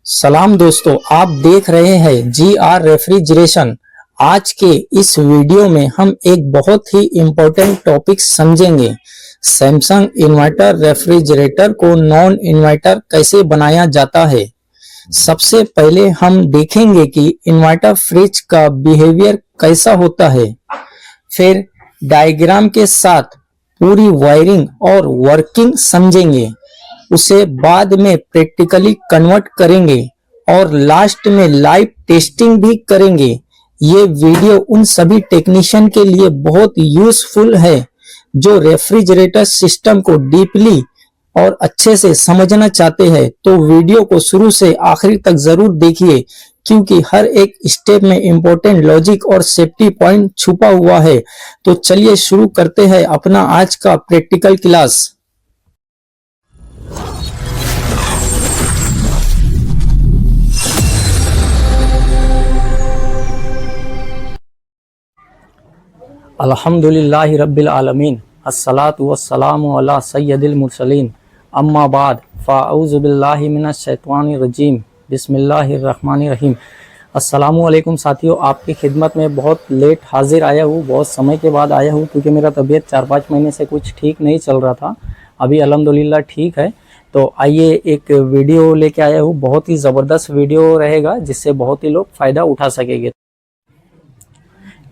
सलाम दोस्तों, आप देख रहे हैं GR रेफ्रिजरेशन। आज के इस वीडियो में हम एक बहुत ही इम्पोर्टेंट टॉपिक समझेंगे। सैमसंग इन्वर्टर रेफ्रिजरेटर को नॉन इन्वर्टर कैसे बनाया जाता है। सबसे पहले हम देखेंगे कि इन्वर्टर फ्रिज का बिहेवियर कैसा होता है। फिर डायग्राम के साथ पूरी वायरिंग और वर्किंग समझेंगे। उसे बाद में प्रैक्टिकली कन्वर्ट करेंगे और लास्ट में लाइव टेस्टिंग भी करेंगे। ये वीडियो उन सभी टेक्नीशियन के लिए बहुत यूजफुल है जो रेफ्रिजरेटर सिस्टम को डीपली और अच्छे से समझना चाहते हैं। तो वीडियो को शुरू से आखिर तक जरूर देखिए, क्योंकि हर एक स्टेप में इंपॉर्टेंट लॉजिक और सेफ्टी पॉइंट छुपा हुआ है। तो चलिए शुरू करते हैं अपना आज का प्रैक्टिकल क्लास। अल्हम्दुलिल्लाहि रब्बिल आलमीन, अस्सलातु वस्सलामु अला सय्यदिल मुरसलीन, अम्मा बाद, फ़अऊज़ु बिल्लाहि मिनश शैतानिर रजीम, बिस्मिल्लाहिर रहमानिर रहीम। अस्सलामु अलैकुम साथियों, आपकी खिदमत में बहुत लेट हाजिर आया हूँ, बहुत समय के बाद आया हूँ, क्योंकि मेरा तबीयत 4-5 महीने से कुछ ठीक नहीं चल रहा था। अभी अल्हम्दुलिल्लाह ठीक है। तो आइए एक वीडियो लेके आया हूँ, बहुत ही ज़बरदस्त वीडियो रहेगा जिससे बहुत ही लोग फ़ायदा उठा सकेंगे।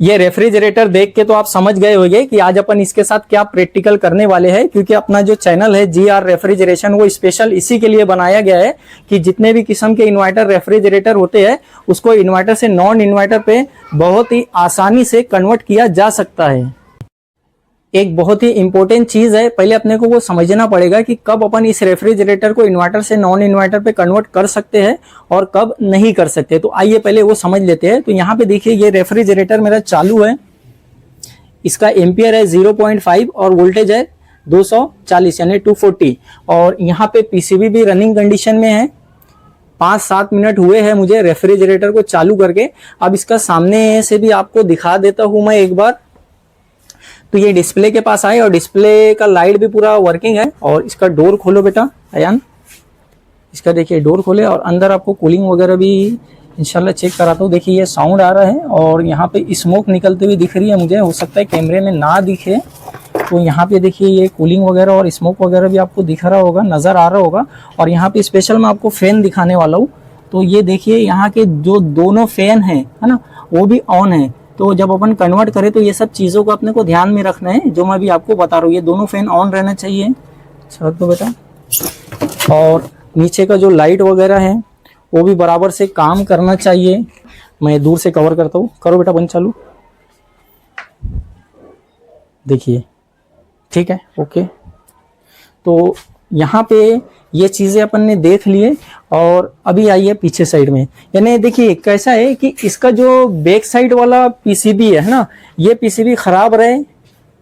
ये रेफ्रिजरेटर देख के तो आप समझ गए होंगे कि आज अपन इसके साथ क्या प्रैक्टिकल करने वाले हैं, क्योंकि अपना जो चैनल है GR रेफ्रिजरेशन वो स्पेशल इसी के लिए बनाया गया है कि जितने भी किस्म के इन्वर्टर रेफ्रिजरेटर होते हैं उसको इन्वर्टर से नॉन इन्वर्टर पे बहुत ही आसानी से कन्वर्ट किया जा सकता है। एक बहुत ही इंपॉर्टेंट चीज है, पहले अपने को वो समझना पड़ेगा कि कब अपन इस रेफ्रिजरेटर को इन्वर्टर से नॉन इन्वर्टर पे कन्वर्ट कर सकते हैं और कब नहीं कर सकते। तो आइए पहले वो समझ लेते हैं। तो यहाँ पे देखिए, ये रेफ्रिजरेटर मेरा चालू है, इसका एम्पियर है 0.5 और वोल्टेज है 240 यानी 240, और यहाँ पे पीसीबी भी रनिंग कंडीशन में है। 5-7 मिनट हुए हैं मुझे रेफ्रिजरेटर को चालू करके। अब इसका सामने से भी आपको दिखा देता हूं मैं एक बार। तो ये डिस्प्ले के पास आए और डिस्प्ले का लाइट भी पूरा वर्किंग है। और इसका डोर खोलो बेटा अयान, इसका देखिए डोर खोले और अंदर आपको कूलिंग वगैरह भी इंशाल्लाह चेक कराता हूँ। देखिए ये साउंड आ रहा है और यहाँ पे स्मोक निकलती हुई दिख रही है मुझे, हो सकता है कैमरे में ना दिखे। तो यहाँ पे देखिए ये कूलिंग वगैरह और स्मोक वगैरह भी आपको दिख रहा होगा, नज़र आ रहा होगा। और यहाँ पे स्पेशल मैं आपको फैन दिखाने वाला हूँ। तो ये देखिए यहाँ के जो दोनों फैन है ना, वो भी ऑन है। तो जब अपन कन्वर्ट करें तो ये सब चीज़ों को अपने को ध्यान में रखना है, जो मैं भी आपको बता रहा हूँ। ये दोनों फैन ऑन रहना चाहिए। रख दो बेटा। और नीचे का जो लाइट वगैरह है वो भी बराबर से काम करना चाहिए। मैं दूर से कवर करता हूँ। करो बेटा बंद चालू। देखिए ठीक है, ओके। तो यहाँ पे ये चीज़ें अपन ने देख लिए। और अभी आइए पीछे साइड में, यानी देखिए कैसा है कि इसका जो बैक साइड वाला पीसीबी है ना, ये पीसीबी खराब रहे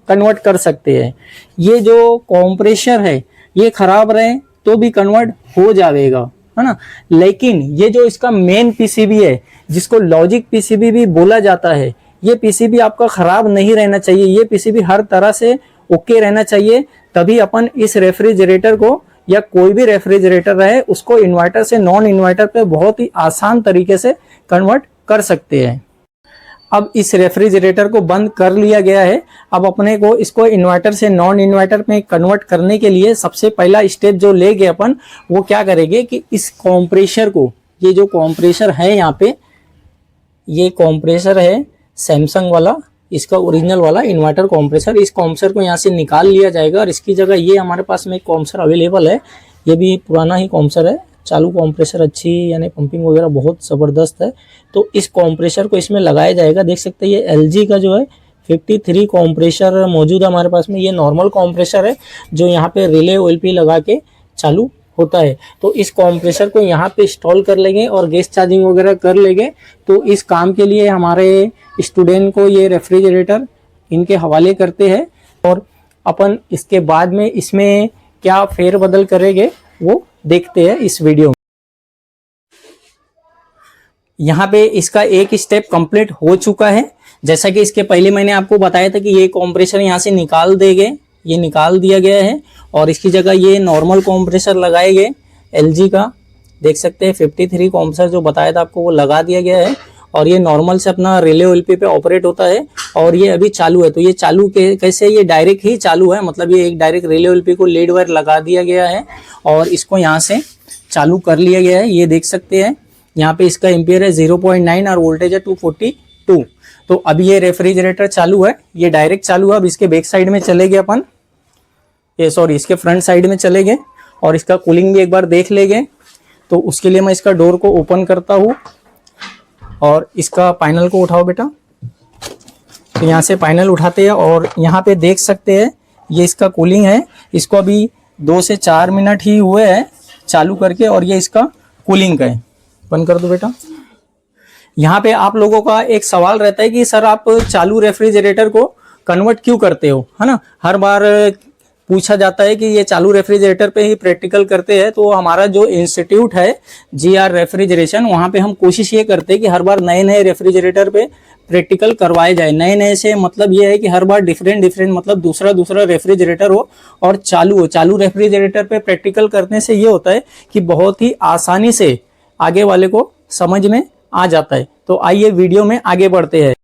कन्वर्ट कर सकते हैं। ये जो कंप्रेसर है ये खराब रहे तो भी कन्वर्ट हो जाएगा, है ना। लेकिन ये जो इसका मेन पीसीबी है, जिसको लॉजिक पीसीबी भी बोला जाता है, ये पीसीबी आपका खराब नहीं रहना चाहिए। ये पीसीबी हर तरह से ओके रहना चाहिए, तभी अपन इस रेफ्रिजरेटर को या कोई भी रेफ्रिजरेटर रहे उसको इन्वर्टर से नॉन इन्वर्टर पे बहुत ही आसान तरीके से कन्वर्ट कर सकते हैं। अब इस रेफ्रिजरेटर को बंद कर लिया गया है। अब अपने को इसको इन्वर्टर से नॉन इन्वर्टर में कन्वर्ट करने के लिए सबसे पहला स्टेप जो लेंगे अपन, वो क्या करेंगे कि इस कॉम्प्रेसर को, ये जो कॉम्प्रेसर है यहाँ पे, ये कॉम्प्रेसर है सैमसंग वाला, इसका ओरिजिनल वाला इन्वर्टर कॉम्प्रेसर। इस कॉम्प्रेसर को यहाँ से निकाल लिया जाएगा और इसकी जगह ये हमारे पास में एक कॉम्प्रेसर अवेलेबल है। ये भी पुराना ही कॉम्प्रेसर है, चालू कॉम्प्रेसर, अच्छी यानी पंपिंग वगैरह बहुत ज़बरदस्त है। तो इस कॉम्प्रेसर को इसमें लगाया जाएगा। देख सकते हैं ये LG का जो है 53 कॉम्प्रेसर मौजूद है हमारे पास में। ये नॉर्मल कॉम्प्रेसर है जो यहाँ पे रिले OLP लगा के चालू होता है। तो इस कॉम्प्रेसर को यहाँ पे इंस्टॉल कर लेंगे और गैस चार्जिंग वगैरह कर लेंगे। तो इस काम के लिए हमारे स्टूडेंट को ये रेफ्रिजरेटर इनके हवाले करते हैं और अपन इसके बाद में इसमें क्या फेरबदल करेंगे वो देखते हैं इस वीडियो में। यहाँ पे इसका एक स्टेप कंप्लीट हो चुका है। जैसा कि इसके पहले मैंने आपको बताया था कि ये कॉम्प्रेसर यहाँ से निकाल देंगे, ये निकाल दिया गया है और इसकी जगह ये नॉर्मल कॉम्प्रेसर लगाए गए LG का। देख सकते हैं 53 कॉम्प्रेसर जो बताया था आपको वो लगा दिया गया है और ये नॉर्मल से अपना रिले ओएलपी पे ऑपरेट होता है और ये अभी चालू है। तो ये चालू कैसे, ये डायरेक्ट ही चालू है, मतलब ये एक डायरेक्ट रिले ओएलपी को लीड वायर लगा दिया गया है और इसको यहाँ से चालू कर लिया गया है। ये देख सकते हैं यहाँ पे इसका एम्पियर है 0.9 और वोल्टेज है 242। तो अभी ये रेफ्रिजरेटर चालू है, ये डायरेक्ट चालू है। अब इसके बैक साइड में चले गए अपन, ये सॉरी इसके फ्रंट साइड में चले गए और इसका कूलिंग भी एक बार देख लेंगे। तो उसके लिए मैं इसका डोर को ओपन करता हूँ और इसका पैनल को उठाओ बेटा। तो यहाँ से पैनल उठाते हैं और यहाँ पे देख सकते हैं ये इसका कूलिंग है। इसको अभी 2 से 4 मिनट ही हुए हैं चालू करके और ये इसका कूलिंग का है। बंद कर दो बेटा। यहाँ पे आप लोगों का एक सवाल रहता है कि सर आप चालू रेफ्रिजरेटर को कन्वर्ट क्यों करते हो, है ना। हर बार पूछा जाता है कि ये चालू रेफ्रिजरेटर पे ही प्रैक्टिकल करते हैं। तो हमारा जो इंस्टीट्यूट है GR रेफ्रिजरेशन, वहाँ पे हम कोशिश ये करते हैं कि हर बार नए नए रेफ्रिजरेटर पे प्रैक्टिकल करवाए जाए। नए नए से मतलब ये है कि हर बार डिफरेंट मतलब दूसरा रेफ्रिजरेटर हो और चालू हो। चालू रेफ्रिजरेटर पे प्रैक्टिकल करने से ये होता है कि बहुत ही आसानी से आगे वाले को समझ में आ जाता है। तो आइए वीडियो में आगे बढ़ते हैं।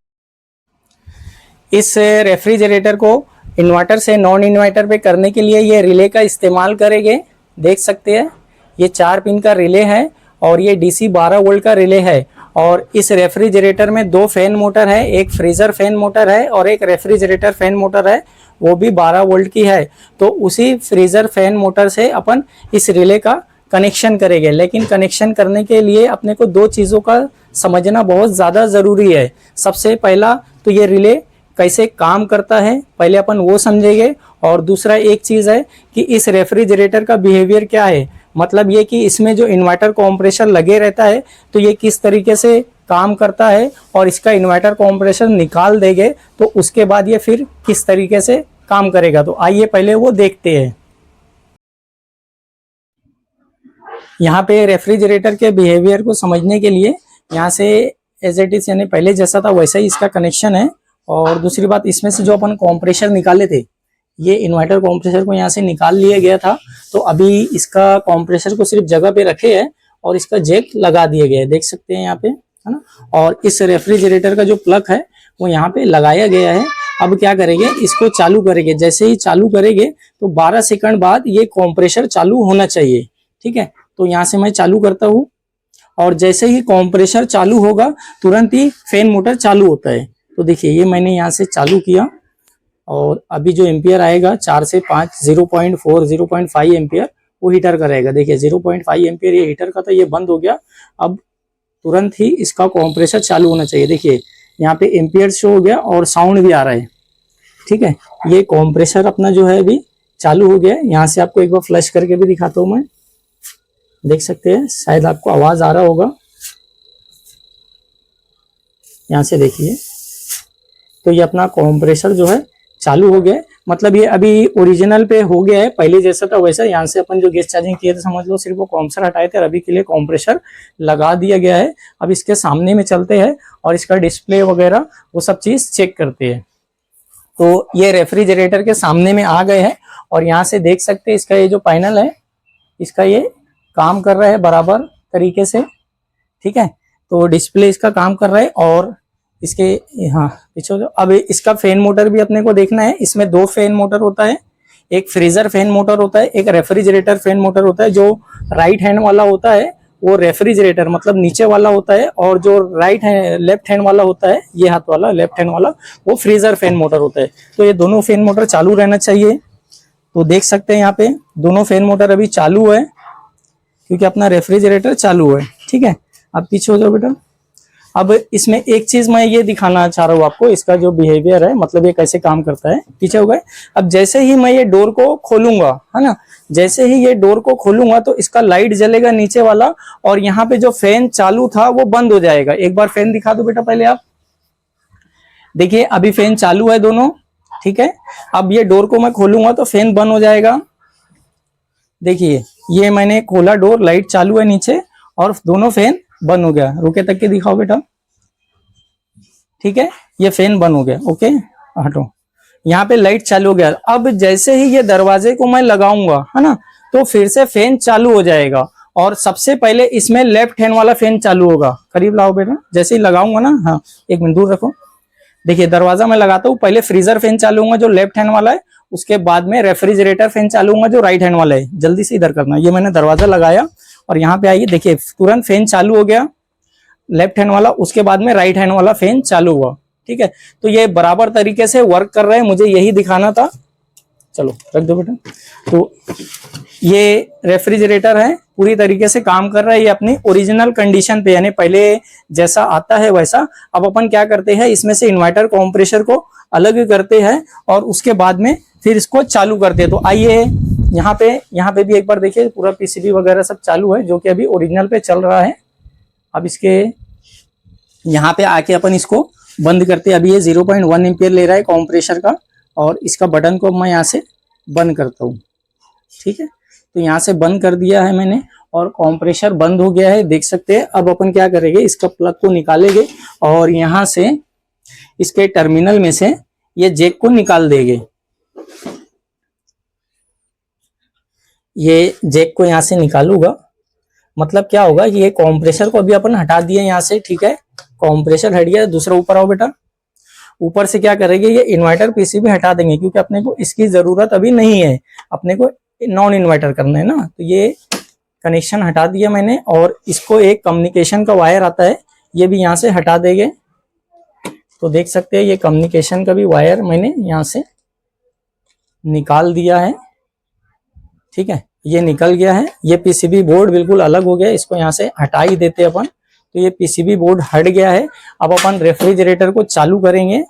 इस रेफ्रिजरेटर को इन्वर्टर से नॉन इन्वर्टर पे करने के लिए ये रिले का इस्तेमाल करेंगे। देख सकते हैं ये 4 पिन का रिले है और ये DC 12 वोल्ट का रिले है। और इस रेफ्रिजरेटर में 2 फैन मोटर है, एक फ्रीजर फैन मोटर है और एक रेफ्रिजरेटर फैन मोटर है, वो भी 12 वोल्ट की है। तो उसी फ्रीजर फैन मोटर से अपन इस रिले का कनेक्शन करेंगे। लेकिन कनेक्शन करने के लिए अपने को 2 चीज़ों का समझना बहुत ज़्यादा ज़रूरी है। सबसे पहला तो ये रिले कैसे काम करता है पहले अपन वो समझेंगे और दूसरा एक चीज़ है कि इस रेफ्रिजरेटर का बिहेवियर क्या है, मतलब ये कि इसमें जो इन्वर्टर कंप्रेसर लगे रहता है तो ये किस तरीके से काम करता है और इसका इन्वर्टर कंप्रेसर निकाल देंगे तो उसके बाद ये फिर किस तरीके से काम करेगा। तो आइए पहले वो देखते हैं। यहाँ पे रेफ्रिजरेटर के बिहेवियर को समझने के लिए यहाँ से एज इट इज यानी पहले जैसा था वैसा ही इसका कनेक्शन है। और दूसरी बात, इसमें से जो अपन कंप्रेसर निकाले थे, ये इन्वर्टर कंप्रेसर को यहाँ से निकाल लिया गया था। तो अभी इसका कंप्रेसर को सिर्फ जगह पे रखे है और इसका जैक लगा दिया गया है, देख सकते हैं यहाँ पे, है ना। और इस रेफ्रिजरेटर का जो प्लग है वो यहाँ पे लगाया गया है। अब क्या करेंगे, इसको चालू करेंगे। जैसे ही चालू करेंगे तो 12 सेकंड बाद ये कंप्रेसर चालू होना चाहिए, ठीक है। तो यहाँ से मैं चालू करता हूँ और जैसे ही कंप्रेसर चालू होगा तुरंत ही फैन मोटर चालू होता है। तो देखिए ये मैंने यहाँ से चालू किया और अभी जो एम्पियर आएगा 4 से 5 0.4 0.5 एम्पियर वो हीटर का रहेगा। देखिए 0.5 एम्पियर ये हीटर का था, ये बंद हो गया। अब तुरंत ही इसका कंप्रेसर चालू होना चाहिए। देखिए यहाँ पे एम्पियर शो हो गया और साउंड भी आ रहा है, ठीक है। ये कंप्रेसर अपना जो है अभी चालू हो गया। यहाँ से आपको एक बार फ्लश करके भी दिखाता हूँ मैं, देख सकते हैं, शायद आपको आवाज आ रहा होगा। यहाँ से देखिए तो ये अपना कंप्रेसर जो है चालू हो गया, मतलब ये अभी ओरिजिनल पे हो गया है, पहले जैसा था वैसा। यहाँ से अपन जो गैस चार्जिंग किए थे समझ लो सिर्फ वो कंप्रेसर हटाए थे और अभी के लिए कंप्रेसर लगा दिया गया है। अब इसके सामने में चलते हैं और इसका डिस्प्ले वगैरह वो सब चीज चेक करते हैं। तो ये रेफ्रिजरेटर के सामने में आ गए हैं और यहाँ से देख सकते हैं इसका ये जो पैनल है इसका ये काम कर रहा है बराबर तरीके से, ठीक है। तो डिस्प्ले इसका काम कर रहा है और इसके हाँ पीछे अब इसका फैन मोटर भी अपने को देखना है। इसमें 2 फैन मोटर होता है, एक फ्रीजर फैन मोटर होता है, एक रेफ्रिजरेटर फैन मोटर होता है। जो राइट हैंड वाला होता है वो रेफ्रिजरेटर मतलब नीचे वाला होता है और जो लेफ्ट हैंड वाला होता है, ये हाथ वाला लेफ्ट हैंड वाला, वो फ्रीजर फैन मोटर होता है। तो ये दोनों फैन मोटर चालू रहना चाहिए। तो देख सकते हैं यहाँ पे दोनों फैन मोटर अभी चालू है क्योंकि अपना रेफ्रिजरेटर चालू है, ठीक है। अब पीछे हो जाओ बेटा। अब इसमें एक चीज मैं ये दिखाना चाह रहा हूँ आपको, इसका जो बिहेवियर है, मतलब ये कैसे काम करता है। पीछे हो गए। अब जैसे ही मैं ये डोर को खोलूंगा, है ना, जैसे ही ये डोर को खोलूंगा तो इसका लाइट जलेगा नीचे वाला और यहाँ पे जो फैन चालू था वो बंद हो जाएगा। एक बार फैन दिखा दो बेटा पहले आप। देखिए अभी फैन चालू है दोनों, ठीक है। अब ये डोर को मैं खोलूंगा तो फैन बंद हो जाएगा। देखिए ये मैंने खोला डोर, लाइट चालू है नीचे और दोनों फैन बंद हो गया। रुके तक के दिखाओ बेटा, ठीक है। ये फैन बंद हो गया, ओके हटो। यहाँ पे लाइट चालू हो गया। अब जैसे ही ये दरवाजे को मैं लगाऊंगा, है ना, तो फिर से फैन चालू हो जाएगा और सबसे पहले इसमें लेफ्ट हैंड वाला फैन चालू होगा। करीब लाओ बेटा, जैसे ही लगाऊंगा ना, हाँ एक मिनट दूर रखो। देखिए दरवाजा मैं लगाता हूँ, पहले फ्रीजर फैन चालू होगा जो लेफ्ट हैंड वाला है, उसके बाद में रेफ्रिजरेटर फैन चालू होगा जो राइट हैंड वाला है। जल्दी से इधर करना। ये मैंने दरवाजा लगाया और यहाँ पे आइए, देखिए तुरंत फैन चालू हो गया लेफ्ट हैंड वाला, उसके बाद में राइट हैंड वाला फैन चालू हुआ। ठीक है, तो ये बराबर तरीके से वर्क कर रहे हैं, मुझे यही दिखाना था। चलो रख दो बेटा। तो ये रेफ्रिजरेटर है, पूरी तरीके से काम कर रहा है, ये अपनी ओरिजिनल कंडीशन पे, यानी पहले जैसा आता है वैसा। अब अपन क्या करते हैं, इसमें से इन्वर्टर कंप्रेसर को अलग करते हैं और उसके बाद में फिर इसको चालू करते हैं। तो आइए यहाँ पे भी एक बार देखिए, पूरा पीसीबी वगैरह सब चालू है, जो कि अभी ओरिजिनल पे चल रहा है। अब इसके यहाँ पे आके अपन इसको बंद करते हैं। अभी ये 0.1 एम्पियर ले रहा है कंप्रेसर का, और इसका बटन को मैं यहाँ से बंद करता हूँ। ठीक है, तो यहाँ से बंद कर दिया है मैंने और कंप्रेसर बंद हो गया है, देख सकते हैं। अब अपन क्या करेंगे, इसका प्लग को निकालेंगे और यहाँ से इसके टर्मिनल में से ये जैक को निकाल देंगे। ये जैक को यहाँ से निकालूंगा, मतलब क्या होगा कि ये कंप्रेसर को अभी अपन हटा दिए यहाँ से। ठीक है, कंप्रेसर हट गया। दूसरा ऊपर आओ बेटा। ऊपर से क्या करेंगे, ये इन्वर्टर पीसीबी हटा देंगे, क्योंकि अपने को इसकी जरूरत अभी नहीं है, अपने को नॉन इन्वर्टर करना है ना। तो ये कनेक्शन हटा दिया मैंने, और इसको एक कम्युनिकेशन का वायर आता है, ये भी यहाँ से हटा देंगे। तो देख सकते हैं ये कम्युनिकेशन का भी वायर मैंने यहाँ से निकाल दिया है। ठीक है, ये निकल गया है। ये पीसीबी बोर्ड बिल्कुल अलग हो गया है, इसको यहाँ से हटा ही देते अपन। तो ये पीसीबी बोर्ड हट गया है। अब अपन रेफ्रिजरेटर को चालू करेंगे।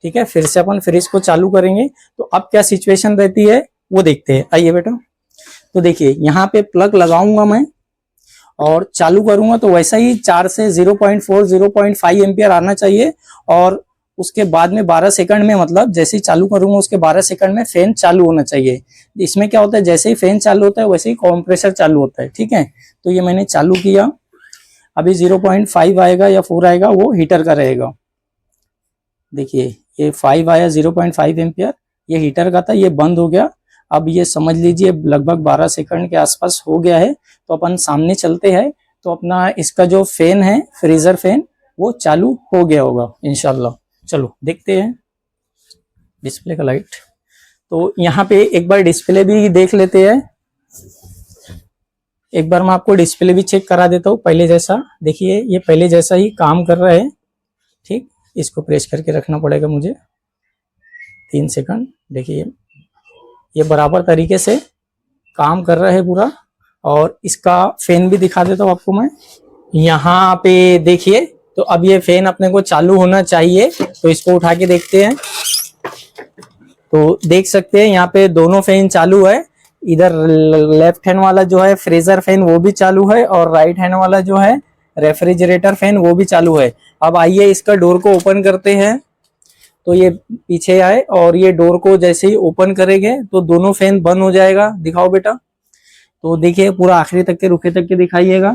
ठीक है, फिर से अपन फ्रिज को चालू करेंगे। तो अब क्या सिचुएशन रहती है वो देखते हैं। आइए बेटा, तो देखिए यहाँ पे प्लग लगाऊंगा मैं और चालू करूंगा, तो वैसा ही 4 से 0.4 0.5 एम्पियर आना चाहिए। और उसके बाद में 12 सेकंड में, मतलब जैसे ही चालू करूंगा उसके 12 सेकंड में फैन चालू होना चाहिए। इसमें क्या होता है, जैसे ही फैन चालू होता है वैसे ही कंप्रेसर चालू होता है। ठीक है, तो ये मैंने चालू किया। अभी 0.5 आएगा या 4 आएगा, वो हीटर का रहेगा। देखिए ये 5 आया, 0.5 एम्पियर, ये हीटर का था, ये बंद हो गया। अब ये समझ लीजिए लगभग 12 सेकंड के आसपास हो गया है। तो अपन सामने चलते हैं, तो अपना इसका जो फैन है, फ्रीजर फैन, वो चालू हो गया होगा इंशाल्लाह। चलो देखते हैं डिस्प्ले का लाइट। तो यहाँ पे एक बार डिस्प्ले भी देख लेते हैं। एक बार मैं आपको डिस्प्ले भी चेक करा देता हूँ पहले जैसा। देखिए ये पहले जैसा ही काम कर रहा है। ठीक, इसको प्रेस करके रखना पड़ेगा मुझे 3 सेकंड। देखिए ये बराबर तरीके से काम कर रहा है पूरा। और इसका फैन भी दिखा देता हूँ आपको मैं। यहाँ पे देखिए, तो अब ये फैन अपने को चालू होना चाहिए। तो इसको उठा के देखते हैं, तो देख सकते हैं यहाँ पे दोनों फैन चालू है। इधर लेफ्ट हैंड वाला जो है फ्रीजर फैन वो भी चालू है, और राइट हैंड वाला जो है रेफ्रिजरेटर फैन वो भी चालू है। अब आइए इसका डोर को ओपन करते हैं। तो ये पीछे आए और ये डोर को जैसे ही ओपन करेंगे तो दोनों फैन बंद हो जाएगा। दिखाओ बेटा। तो देखिए पूरा आखिरी तक के, रुके तक के दिखाइएगा।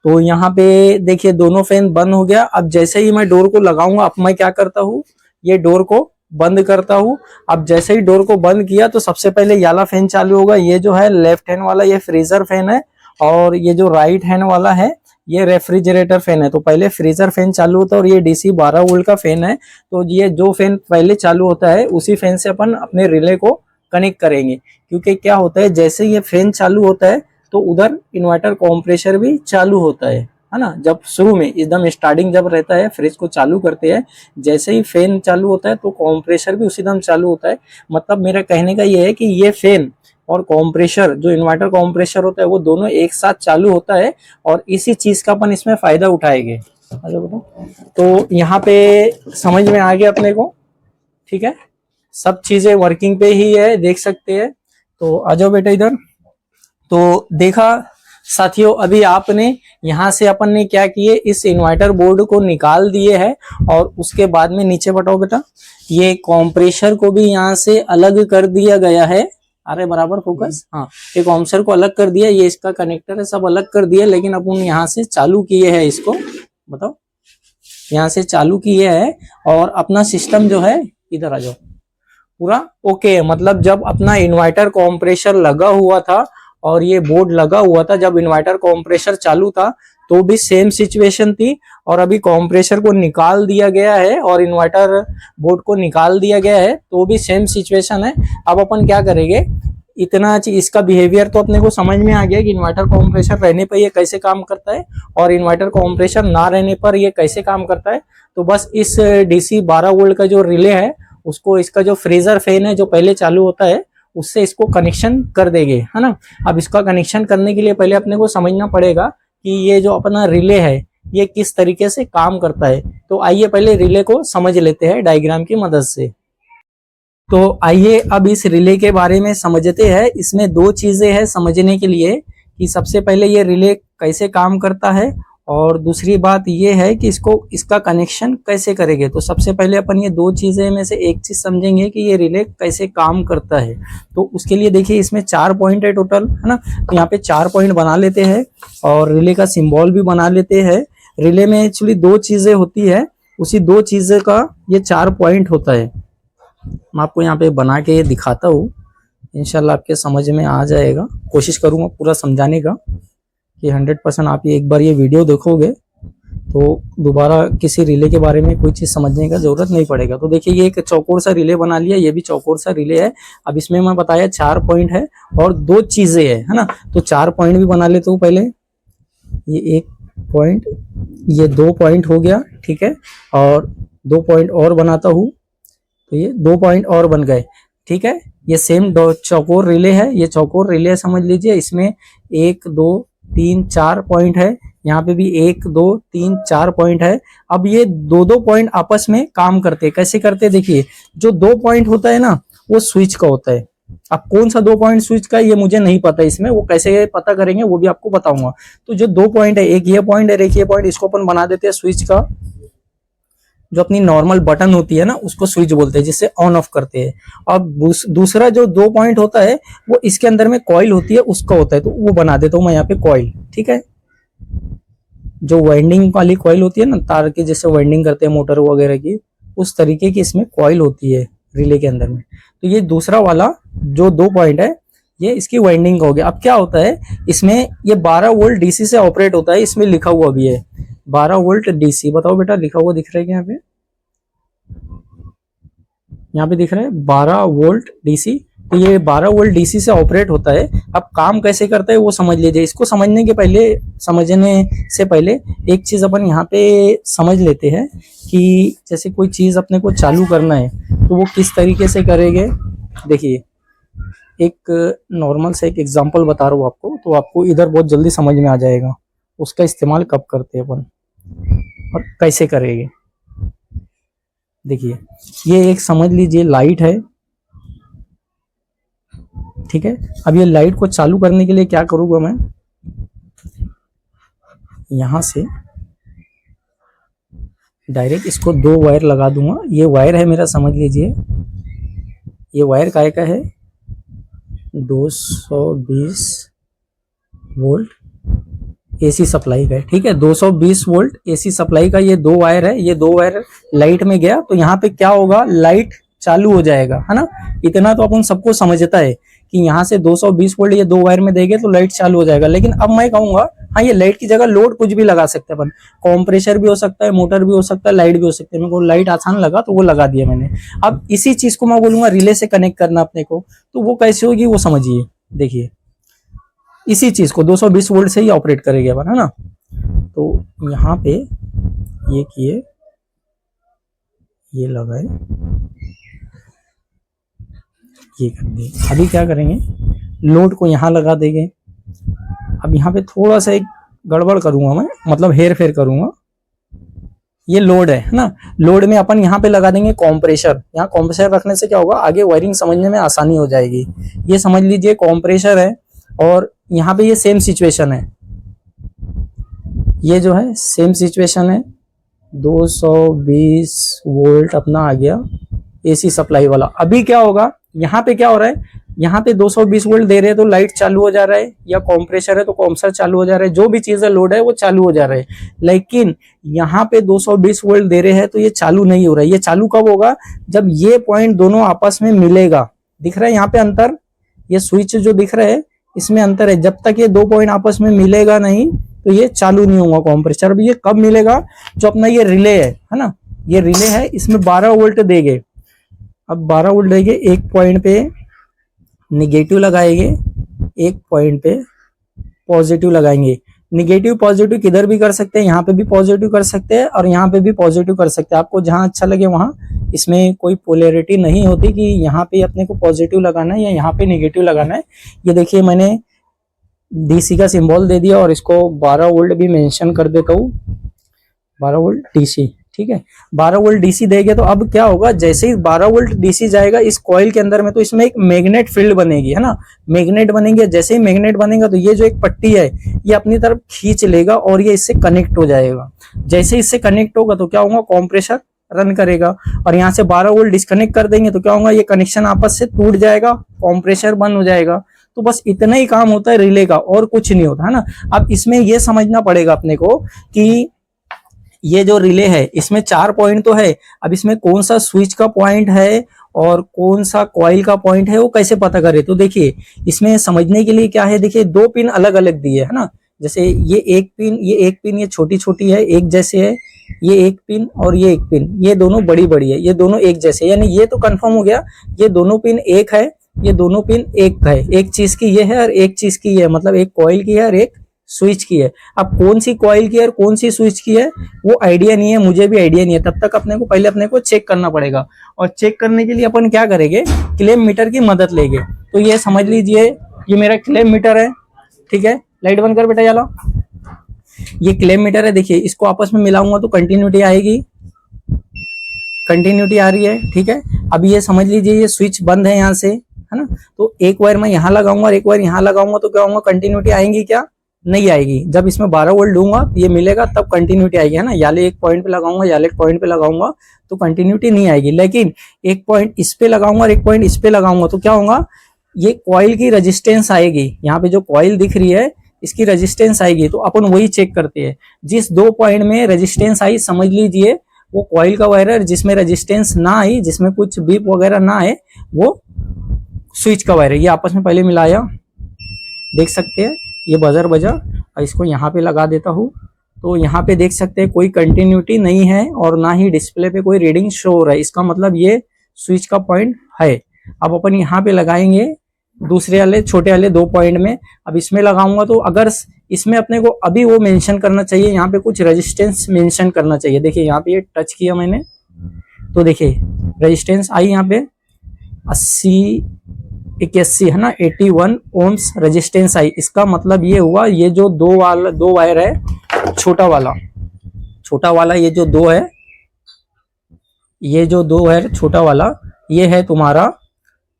तो यहाँ पे देखिए दोनों फैन बंद हो गया। अब जैसे ही मैं डोर को लगाऊंगा, अब मैं क्या करता हूँ, ये डोर को बंद करता हूँ। अब जैसे ही डोर को बंद किया तो सबसे पहले ये वाला फैन चालू होगा। ये जो है लेफ्ट हैंड वाला, ये फ्रीजर फैन है, और ये जो राइट हैंड वाला है ये रेफ्रिजरेटर फैन है। तो पहले फ्रीजर फैन चालू होता है, और ये डीसी 12 वोल्ट का फैन है। तो ये जो फैन पहले चालू होता है उसी फैन से अपन अपने रिले को कनेक्ट करेंगे। क्योंकि क्या होता है, जैसे ये फैन चालू होता है तो उधर इन्वर्टर कंप्रेसर भी चालू होता है ना। जब शुरू में एकदम स्टार्टिंग जब रहता है, फ्रिज को चालू करते हैं, जैसे ही फैन चालू होता है तो कंप्रेसर भी उसी दम चालू होता है। मतलब मेरा कहने का ये है कि ये फैन और कंप्रेसर, जो इन्वर्टर कंप्रेसर होता है, वो दोनों एक साथ चालू होता है, और इसी चीज का अपन इसमें फायदा उठाएंगे। तो यहाँ पे समझ में आ गया अपने को। ठीक है, सब चीजें वर्किंग पे ही है, देख सकते हैं। तो आ जाओ बेटा इधर। तो देखा साथियों, अभी आपने यहाँ से अपन ने क्या किए, इस इन्वर्टर बोर्ड को निकाल दिए है, और उसके बाद में नीचे बताओ बेटा, ये कंप्रेसर को भी यहाँ से अलग कर दिया गया है। अरे बराबर फोकस, हाँ, ये कंप्रेसर को अलग कर दिया, ये इसका कनेक्टर है, सब अलग कर दिया। लेकिन अपन यहाँ से चालू किए हैं इसको, बताओ, यहाँ से चालू किए है, और अपना सिस्टम जो है, इधर आ जाओ, पूरा ओके है। मतलब जब अपना इन्वर्टर कंप्रेसर लगा हुआ था और ये बोर्ड लगा हुआ था जब इन्वर्टर कॉम्प्रेसर चालू था तो भी सेम सिचुएशन थी, और अभी कॉम्प्रेसर को निकाल दिया गया है और इन्वर्टर बोर्ड को निकाल दिया गया है तो भी सेम सिचुएशन है। अब अपन क्या करेंगे, इतना इसका बिहेवियर तो अपने को समझ में आ गया कि इन्वर्टर कॉम्प्रेसर रहने पर ये कैसे काम करता है और इन्वर्टर कॉम्प्रेसर ना रहने पर ये कैसे काम करता है। तो बस इस DC 12 वोल्ट का जो रिले है उसको इसका जो फ्रीजर फैन है जो पहले चालू होता है उससे इसको कनेक्शन कर देंगे, है ना। अब इसका कनेक्शन करने के लिए पहले अपने को समझना पड़ेगा कि ये जो अपना रिले है ये किस तरीके से काम करता है। तो आइए पहले रिले को समझ लेते हैं डायग्राम की मदद से। तो आइए अब इस रिले के बारे में समझते हैं। इसमें दो चीजें हैं समझने के लिए कि सबसे पहले ये रिले कैसे काम करता है और दूसरी बात ये है कि इसका कनेक्शन कैसे करेंगे। तो सबसे पहले अपन ये दो चीजें में से एक चीज समझेंगे कि ये रिले कैसे काम करता है। तो उसके लिए देखिए इसमें 4 पॉइंट है टोटल, है ना। तो यहाँ पे 4 पॉइंट बना लेते हैं और रिले का सिंबल भी बना लेते हैं। रिले में एक्चुअली 2 चीजें होती है, उसी 2 चीजें का ये 4 पॉइंट होता है। मैं आपको यहाँ पे बना के दिखाता हूँ, इंशाल्लाह आपके समझ में आ जाएगा। कोशिश करूंगा पूरा समझाने का कि 100% आप एक बार ये वीडियो देखोगे तो दोबारा किसी रिले के बारे में कोई चीज समझने का जरूरत नहीं पड़ेगा। तो देखिए ये एक चौकोर सा रिले बना लिया, ये भी चौकोर सा रिले है। अब इसमें मैं बताया 4 पॉइंट है और 2 चीजें है ना। तो 4 पॉइंट भी बना लेता हूँ पहले। ये 1 पॉइंट, ये 2 पॉइंट हो गया, ठीक है। और 2 पॉइंट और बनाता हूँ तो ये 2 पॉइंट और बन गए, ठीक है। ये सेम चौकोर रिले है, ये चौकोर रिले समझ लीजिए। इसमें 1 2 3 4 पॉइंट है, यहाँ पे भी 1 2 3 4 पॉइंट है। अब ये 2 पॉइंट आपस में काम करते हैं। कैसे करते हैं देखिए, जो 2 पॉइंट होता है ना वो स्विच का होता है। अब कौन सा 2 पॉइंट स्विच का है ये मुझे नहीं पता, इसमें वो कैसे पता करेंगे वो भी आपको बताऊंगा। तो जो 2 पॉइंट है, एक ये पॉइंट है एक ये पॉइंट, इसको अपन बना देते हैं स्विच का। जो अपनी नॉर्मल बटन होती है ना उसको स्विच बोलते हैं, जिससे ऑन ऑफ करते हैं। अब दूसरा जो 2 पॉइंट होता है वो इसके अंदर में कॉइल होती है उसका होता है, तो वो बना देता हूं मैं यहाँ पे कॉइल, ठीक है। जो वाइंडिंग वाली कॉइल होती है ना, तार की जैसे वाइंडिंग करते हैं मोटर वगैरह की, उस तरीके की इसमें कॉइल होती है रिले के अंदर में। तो ये दूसरा वाला जो 2 पॉइंट है ये इसकी वाइंडिंग हो गया। अब क्या होता है इसमें, ये 12 वोल्ट DC से ऑपरेट होता है। इसमें लिखा हुआ भी है 12 वोल्ट DC। बताओ बेटा, लिखा हुआ दिख रहा है क्या? यहाँ पे दिख रहा है 12 वोल्ट DC। तो ये 12 वोल्ट DC से ऑपरेट होता है। अब काम कैसे करता है वो समझ लीजिए। इसको समझने से पहले एक चीज अपन यहाँ पे समझ लेते हैं कि जैसे कोई चीज अपने को चालू करना है तो वो किस तरीके से करेंगे। देखिए एक नॉर्मल से एक एग्जांपल बता रहा हूँ आपको, तो आपको इधर बहुत जल्दी समझ में आ जाएगा उसका इस्तेमाल कब करते हैं अपन और कैसे करेंगे। देखिए ये एक समझ लीजिए लाइट है, ठीक है। अब ये लाइट को चालू करने के लिए क्या करूंगा मैं, यहां से डायरेक्ट इसको 2 वायर लगा दूंगा। ये वायर है मेरा, समझ लीजिए ये वायर काय का है 220 वोल्ट AC सप्लाई का है, ठीक है। 220 वोल्ट AC सप्लाई का ये 2 वायर है। ये 2 वायर लाइट में गया तो यहाँ पे क्या होगा, लाइट चालू हो जाएगा, है ना। इतना तो अपन सबको समझता है कि यहाँ से 220 वोल्ट ये 2 वायर में देंगे तो लाइट चालू हो जाएगा। लेकिन अब मैं कहूंगा हाँ, ये लाइट की जगह लोड कुछ भी लगा सकते हैं अपन। कॉम्प्रेसर भी हो सकता है, मोटर भी हो सकता है, लाइट भी हो सकता है। मेरे को लाइट आसान लगा तो वो लगा दिया मैंने। अब इसी चीज को मैं बोलूंगा रिले से कनेक्ट करना अपने को, तो वो कैसे होगी वो समझिए। देखिए इसी चीज को 220 वोल्ट से ही ऑपरेट करेंगे अपन, है ना। तो यहाँ पे ये किए, ये लगाए, ये कर दिए। अभी क्या करेंगे, लोड को यहाँ लगा देंगे। अब यहाँ पे थोड़ा सा एक गड़बड़ करूंगा मैं, मतलब हेर फेर करूंगा। ये लोड है ना, लोड में अपन यहाँ पे लगा देंगे कॉम्प्रेसर। यहाँ कॉम्प्रेसर रखने से क्या होगा, आगे वायरिंग समझने में आसानी हो जाएगी। ये समझ लीजिए कॉम्प्रेसर है और यहाँ पे ये सेम सिचुएशन है। ये जो है सेम सिचुएशन है, 220 वोल्ट अपना आ गया AC सप्लाई वाला। अभी क्या होगा, यहाँ पे क्या हो रहा है, यहाँ पे 220 वोल्ट दे रहे हैं तो लाइट चालू हो जा रहा है, या कॉम्प्रेसर है तो कॉम्प्रेसर चालू हो जा रहा है। जो भी चीज है लोड है वो चालू हो जा रहा है। लेकिन यहाँ पे 220 वोल्ट दे रहे हैं तो ये चालू नहीं हो रहा है। ये चालू कब होगा, जब ये पॉइंट दोनों आपस में मिलेगा। दिख रहा है यहाँ पे अंतर, ये स्विच जो दिख रहा है इसमें अंतर है। जब तक ये 2 पॉइंट आपस में मिलेगा नहीं तो ये चालू नहीं होगा कंप्रेसर। अब ये कब मिलेगा, जो अपना ये रिले है ना, ये रिले है, इसमें 12 वोल्ट देंगे। अब 12 वोल्ट देंगे, एक पॉइंट पे निगेटिव लगाएंगे, एक पॉइंट पे पॉजिटिव लगाएंगे। निगेटिव पॉजिटिव किधर भी कर सकते हैं, यहाँ पे भी पॉजिटिव कर सकते हैं और यहाँ पे भी पॉजिटिव कर सकते हैं, आपको जहां अच्छा लगे वहां। इसमें कोई पोलैरिटी नहीं होती कि यहाँ पे अपने को पॉजिटिव लगाना है या यहाँ पे निगेटिव लगाना है। ये देखिए मैंने डीसी का सिंबल दे दिया और इसको 12 वोल्ट भी मेंशन कर देता हूँ, 12 वोल्ट डीसी, ठीक है। 12 वोल्ट डीसी देंगे तो अब क्या होगा, जैसे ही 12 वोल्ट डीसी जाएगा इस कॉइल के अंदर में, तो इसमें एक मैग्नेट फील्ड बनेगी, है ना, मैग्नेट बनेंगे। जैसे ही मैग्नेट बनेगा तो ये जो एक पट्टी है ये अपनी तरफ खींच लेगा और ये इससे कनेक्ट हो जाएगा। जैसे इससे कनेक्ट होगा तो क्या होगा, कंप्रेसर रन करेगा। और यहाँ से 12 वोल्ट डिस्कनेक्ट कर देंगे तो क्या होगा, ये कनेक्शन आपस से टूट जाएगा, कंप्रेसर बंद हो जाएगा। तो बस इतना ही काम होता है रिले का, और कुछ नहीं होता, है ना। अब इसमें ये समझना पड़ेगा अपने को कि ये जो रिले है इसमें 4 पॉइंट तो है। अब इसमें कौन सा स्विच का पॉइंट है और कौन सा कॉइल का पॉइंट है वो कैसे पता करें, तो देखिए इसमें समझने के लिए क्या है, देखिए 2 पिन अलग अलग दिए है ना। जैसे ये एक पिन ये छोटी छोटी है, एक जैसे है, ये एक पिन और ये एक पिन, ये दोनों बड़ी बड़ी है, ये दोनों एक जैसे, यानी ये तो कंफर्म हो गया ये दोनों पिन एक है, ये दोनों पिन एक है, एक चीज की ये है और एक चीज की ये है, मतलब एक कॉइल की है और एक स्विच की है। अब कौन सी कॉइल की है और कौन सी स्विच की है वो आइडिया नहीं है, मुझे भी आइडिया नहीं है। तब तक अपने को पहले अपने को चेक करना पड़ेगा, और चेक करने के लिए अपन क्या करेंगे, क्लेम मीटर की मदद लेंगे। तो ये समझ लीजिए ये मेरा क्लेम मीटर है, ठीक है। लाइट बंद कर बेटा, चलो। ये क्लेम मीटर है, देखिए इसको आपस में मिलाऊंगा तो कंटिन्यूटी आएगी, कंटिन्यूटी आ रही है, ठीक है। अब ये समझ लीजिए ये स्विच बंद है यहाँ से, है ना। तो एक वायर मैं यहाँ लगाऊंगा और एक वायर यहाँ लगाऊंगा तो क्या होगा, कंटिन्यूटी आएंगी क्या, नहीं आएगी। जब इसमें 12 वोल्ट दूंगा ये मिलेगा तब कंटिन्यूटी आएगी, है ना। याले एक पॉइंट पे लगाऊंगा, याले एक पॉइंट पे लगाऊंगा तो कंटिन्यूटी नहीं आएगी। लेकिन एक पॉइंट इस पे लगाऊंगा और एक पॉइंट इस पे लगाऊंगा तो क्या होगा, ये कॉइल की रेजिस्टेंस आएगी। यहाँ पे जो कॉइल दिख रही है इसकी रेजिस्टेंस आएगी, तो अपन वही चेक करते हैं। जिस 2 पॉइंट में रेजिस्टेंस आई समझ लीजिए वो कॉइल का वायर है, जिसमें रेजिस्टेंस ना आई, जिसमें कुछ बीप वगैरह ना आए, वो स्विच का वायर है। ये आपस में पहले मिलाया, देख सकते हैं ये बजर बजा, और इसको यहाँ पे लगा देता हूँ तो यहाँ पे देख सकते हैं कोई कंटिन्यूटी नहीं है और ना ही डिस्प्ले पे कोई रीडिंग शो हो रहा है। इसका मतलब ये स्विच का पॉइंट है। अब अपन यहाँ पे लगाएंगे दूसरे वाले छोटे वाले 2 पॉइंट में। अब इसमें लगाऊंगा तो अगर इसमें अपने को अभी वो मेंशन करना चाहिए, यहाँ पे कुछ रेजिस्टेंस मेंशन करना चाहिए। देखिए यहाँ पे ये टच किया मैंने तो देखिए रेजिस्टेंस आई यहाँ पे 81 है ना, 81 ओम्स रेजिस्टेंस आई। इसका मतलब ये हुआ ये जो 2 वायर है, छोटा वाला ये जो 2 है, ये जो 2 है छोटा वाला, ये है तुम्हारा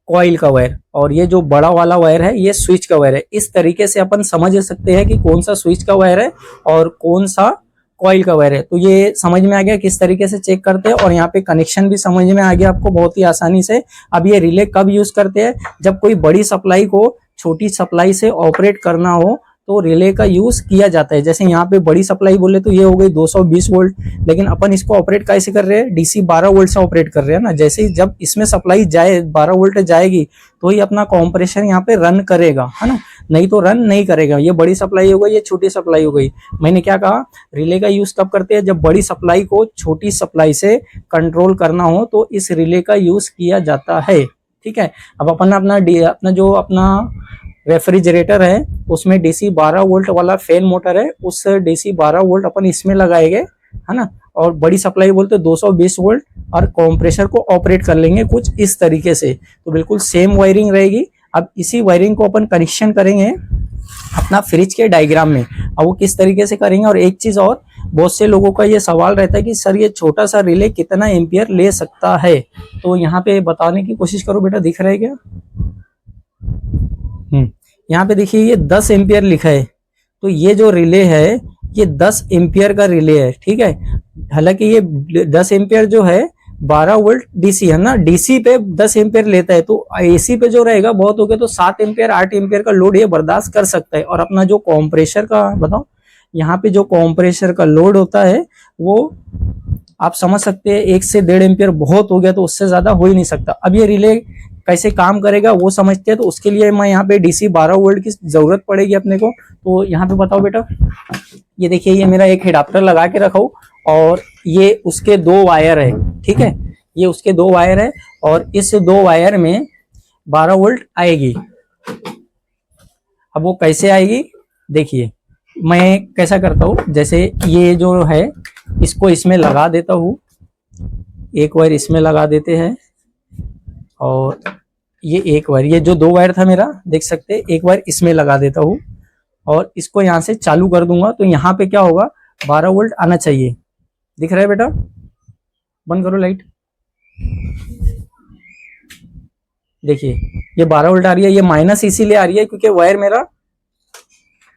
कॉइल का वायर, और ये जो बड़ा वाला वायर है ये स्विच का वायर है। इस तरीके से अपन समझ सकते हैं कि कौन सा स्विच का वायर है और कौन सा कॉइल का वायर है। तो ये समझ में आ गया किस तरीके से चेक करते हैं, और यहाँ पे कनेक्शन भी समझ में आ गया आपको बहुत ही आसानी से। अब ये रिले कब यूज करते हैं, जब कोई बड़ी सप्लाई को छोटी सप्लाई से ऑपरेट करना हो तो रिले का यूज किया जाता है। जैसे यहाँ पे बड़ी सप्लाई बोले तो ये हो गई 220 वोल्ट, लेकिन अपन इसको ऑपरेट कैसे कर रहे हैं, डीसी 12 वोल्ट से ऑपरेट कर रहे हैं ना। जैसे ही जब इसमें सप्लाई जाए 12 वोल्ट जाएगी तो ही अपना कंप्रेसर यहाँ पे रन करेगा, है ना, नहीं तो रन नहीं करेगा। ये बड़ी सप्लाई हो गई, ये छोटी सप्लाई हो गई। मैंने क्या कहा, रिले का यूज कब करते हैं, जब बड़ी सप्लाई को छोटी सप्लाई से कंट्रोल करना हो तो इस रिले का यूज किया जाता है, ठीक है। अब अपन अपना रेफ्रिजरेटर है उसमें डीसी 12 वोल्ट वाला फैन मोटर है, उस डीसी 12 वोल्ट अपन इसमें लगाएंगे, है ना, और बड़ी सप्लाई बोलते 220 वोल्ट, और कंप्रेसर को ऑपरेट कर लेंगे कुछ इस तरीके से। तो बिल्कुल सेम वायरिंग रहेगी। अब इसी वायरिंग को अपन कनेक्शन करेंगे अपना फ्रिज के डायग्राम में। अब वो किस तरीके से करेंगे, और एक चीज और, बहुत से लोगों का ये सवाल रहता है कि सर ये छोटा सा रिले कितना एम्पियर ले सकता है, तो यहाँ पे बताने की कोशिश करो बेटा, दिख रहा है क्या, यहाँ पे देखिए ये 10 एम्पियर लिखा है, तो ये जो रिले है ये 10 एम्पियर का रिले है, ठीक है। हालांकि ये 10 एम्पियर जो है 12 वोल्ट डीसी है ना, डीसी पे 10 एम्पियर लेता है, तो एसी पे जो रहेगा बहुत हो गया तो 7 एम्पियर 8 एम्पियर का लोड ये बर्दाश्त कर सकता है। और अपना जो कंप्रेसर का बताओ, यहाँ पे जो कंप्रेसर का लोड होता है वो आप समझ सकते हैं 1 से 1.5 एम्पियर बहुत हो गया, तो उससे ज्यादा हो ही नहीं सकता। अब ये रिले कैसे काम करेगा वो समझते हैं। तो उसके लिए मैं यहाँ पे DC 12 वोल्ट की जरूरत पड़ेगी अपने को। तो यहाँ पे बताओ बेटा, ये देखिए ये मेरा एक एडाप्टर लगा के रखा हूँ और ये उसके 2 वायर है, ठीक है, ये उसके 2 वायर है और इस 2 वायर में 12 वोल्ट आएगी। अब वो कैसे आएगी देखिए, मैं कैसा करता हूँ, जैसे ये जो है इसको इसमें लगा देता हूँ, एक वायर इसमें लगा देते हैं और ये एक वायर, ये जो 2 वायर था मेरा देख सकते हैं, एक वायर इसमें लगा देता हूँ और इसको यहाँ से चालू कर दूंगा। तो यहाँ पे क्या होगा, 12 वोल्ट आना चाहिए। दिख रहा है बेटा? बंद करो लाइट। देखिए ये 12 वोल्ट आ रही है, ये माइनस इसीलिए आ रही है क्योंकि वायर मेरा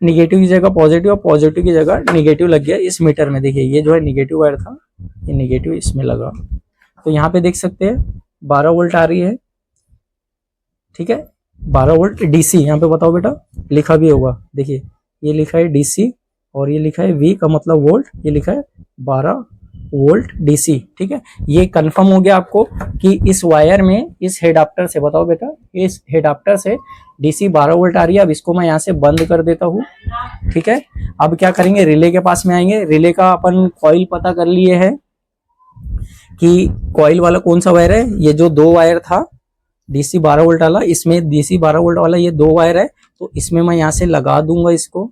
निगेटिव की जगह पॉजिटिव और पॉजिटिव की जगह निगेटिव लग गया इस मीटर में। देखिए ये जो है निगेटिव वायर था, ये निगेटिव इसमें लगा। तो यहाँ पे देख सकते हैं 12 वोल्ट आ रही है, ठीक है, 12 वोल्ट DC। यहाँ पे बताओ बेटा, लिखा भी होगा, देखिए ये लिखा है DC और ये लिखा है V का मतलब वोल्ट, ये लिखा है 12 वोल्ट DC, ठीक है। ये कंफर्म हो गया आपको कि इस वायर में, इस हेडाप्टर से, बताओ बेटा, इस हेडाप्टर से DC 12 वोल्ट आ रही है। अब इसको मैं यहाँ से बंद कर देता हूँ, ठीक है। अब क्या करेंगे, रिले के पास में आएंगे। रिले का अपन कॉइल पता कर लिए है कि कॉइल वाला कौन सा वायर है, ये जो 2 वायर था DC 12 वोल्ट वाला, इसमें DC 12 वोल्ट वाला ये 2 वायर है। तो इसमें मैं यहाँ से लगा दूंगा इसको,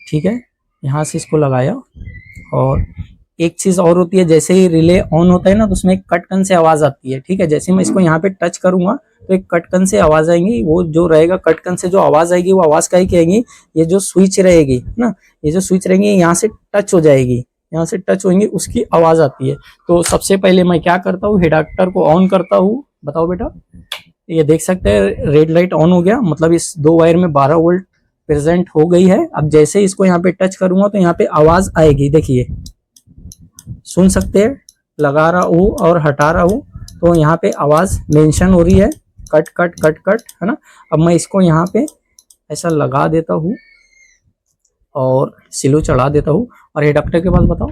ठीक है, यहाँ से इसको लगाया। और एक चीज और होती है, जैसे ही रिले ऑन होता है ना तो उसमें एक कटकन से आवाज आती है, ठीक है। जैसे मैं इसको यहाँ पे टच करूंगा तो एक कटकन से आवाज आएंगी, वो जो रहेगा कटकन से जो आवाज आएगी वो आवाज का ही कहेगी, ये जो स्विच रहेगी ना, ये जो स्विच रहेंगी यहाँ से टच हो जाएगी, यहाँ से टच होंगी, उसकी आवाज आती है। तो सबसे पहले मैं क्या करता हूँ, हेडाप्टर को ऑन करता हूँ। बताओ बेटा, ये देख सकते हैं रेड लाइट ऑन हो गया, मतलब इस 2 वायर में 12 वोल्ट प्रेजेंट हो गई है। अब जैसे इसको यहाँ पे टच करूंगा तो यहाँ पे आवाज आएगी, देखिए सुन सकते हैं, लगा रहा हूँ और हटा रहा हूँ तो यहाँ पे आवाज मेंशन हो रही है, कट कट कट कट, है ना। अब मैं इसको यहाँ पे ऐसा लगा देता हूँ और सिलो चढ़ा देता हूँ और हेडाप्टर के पास बताओ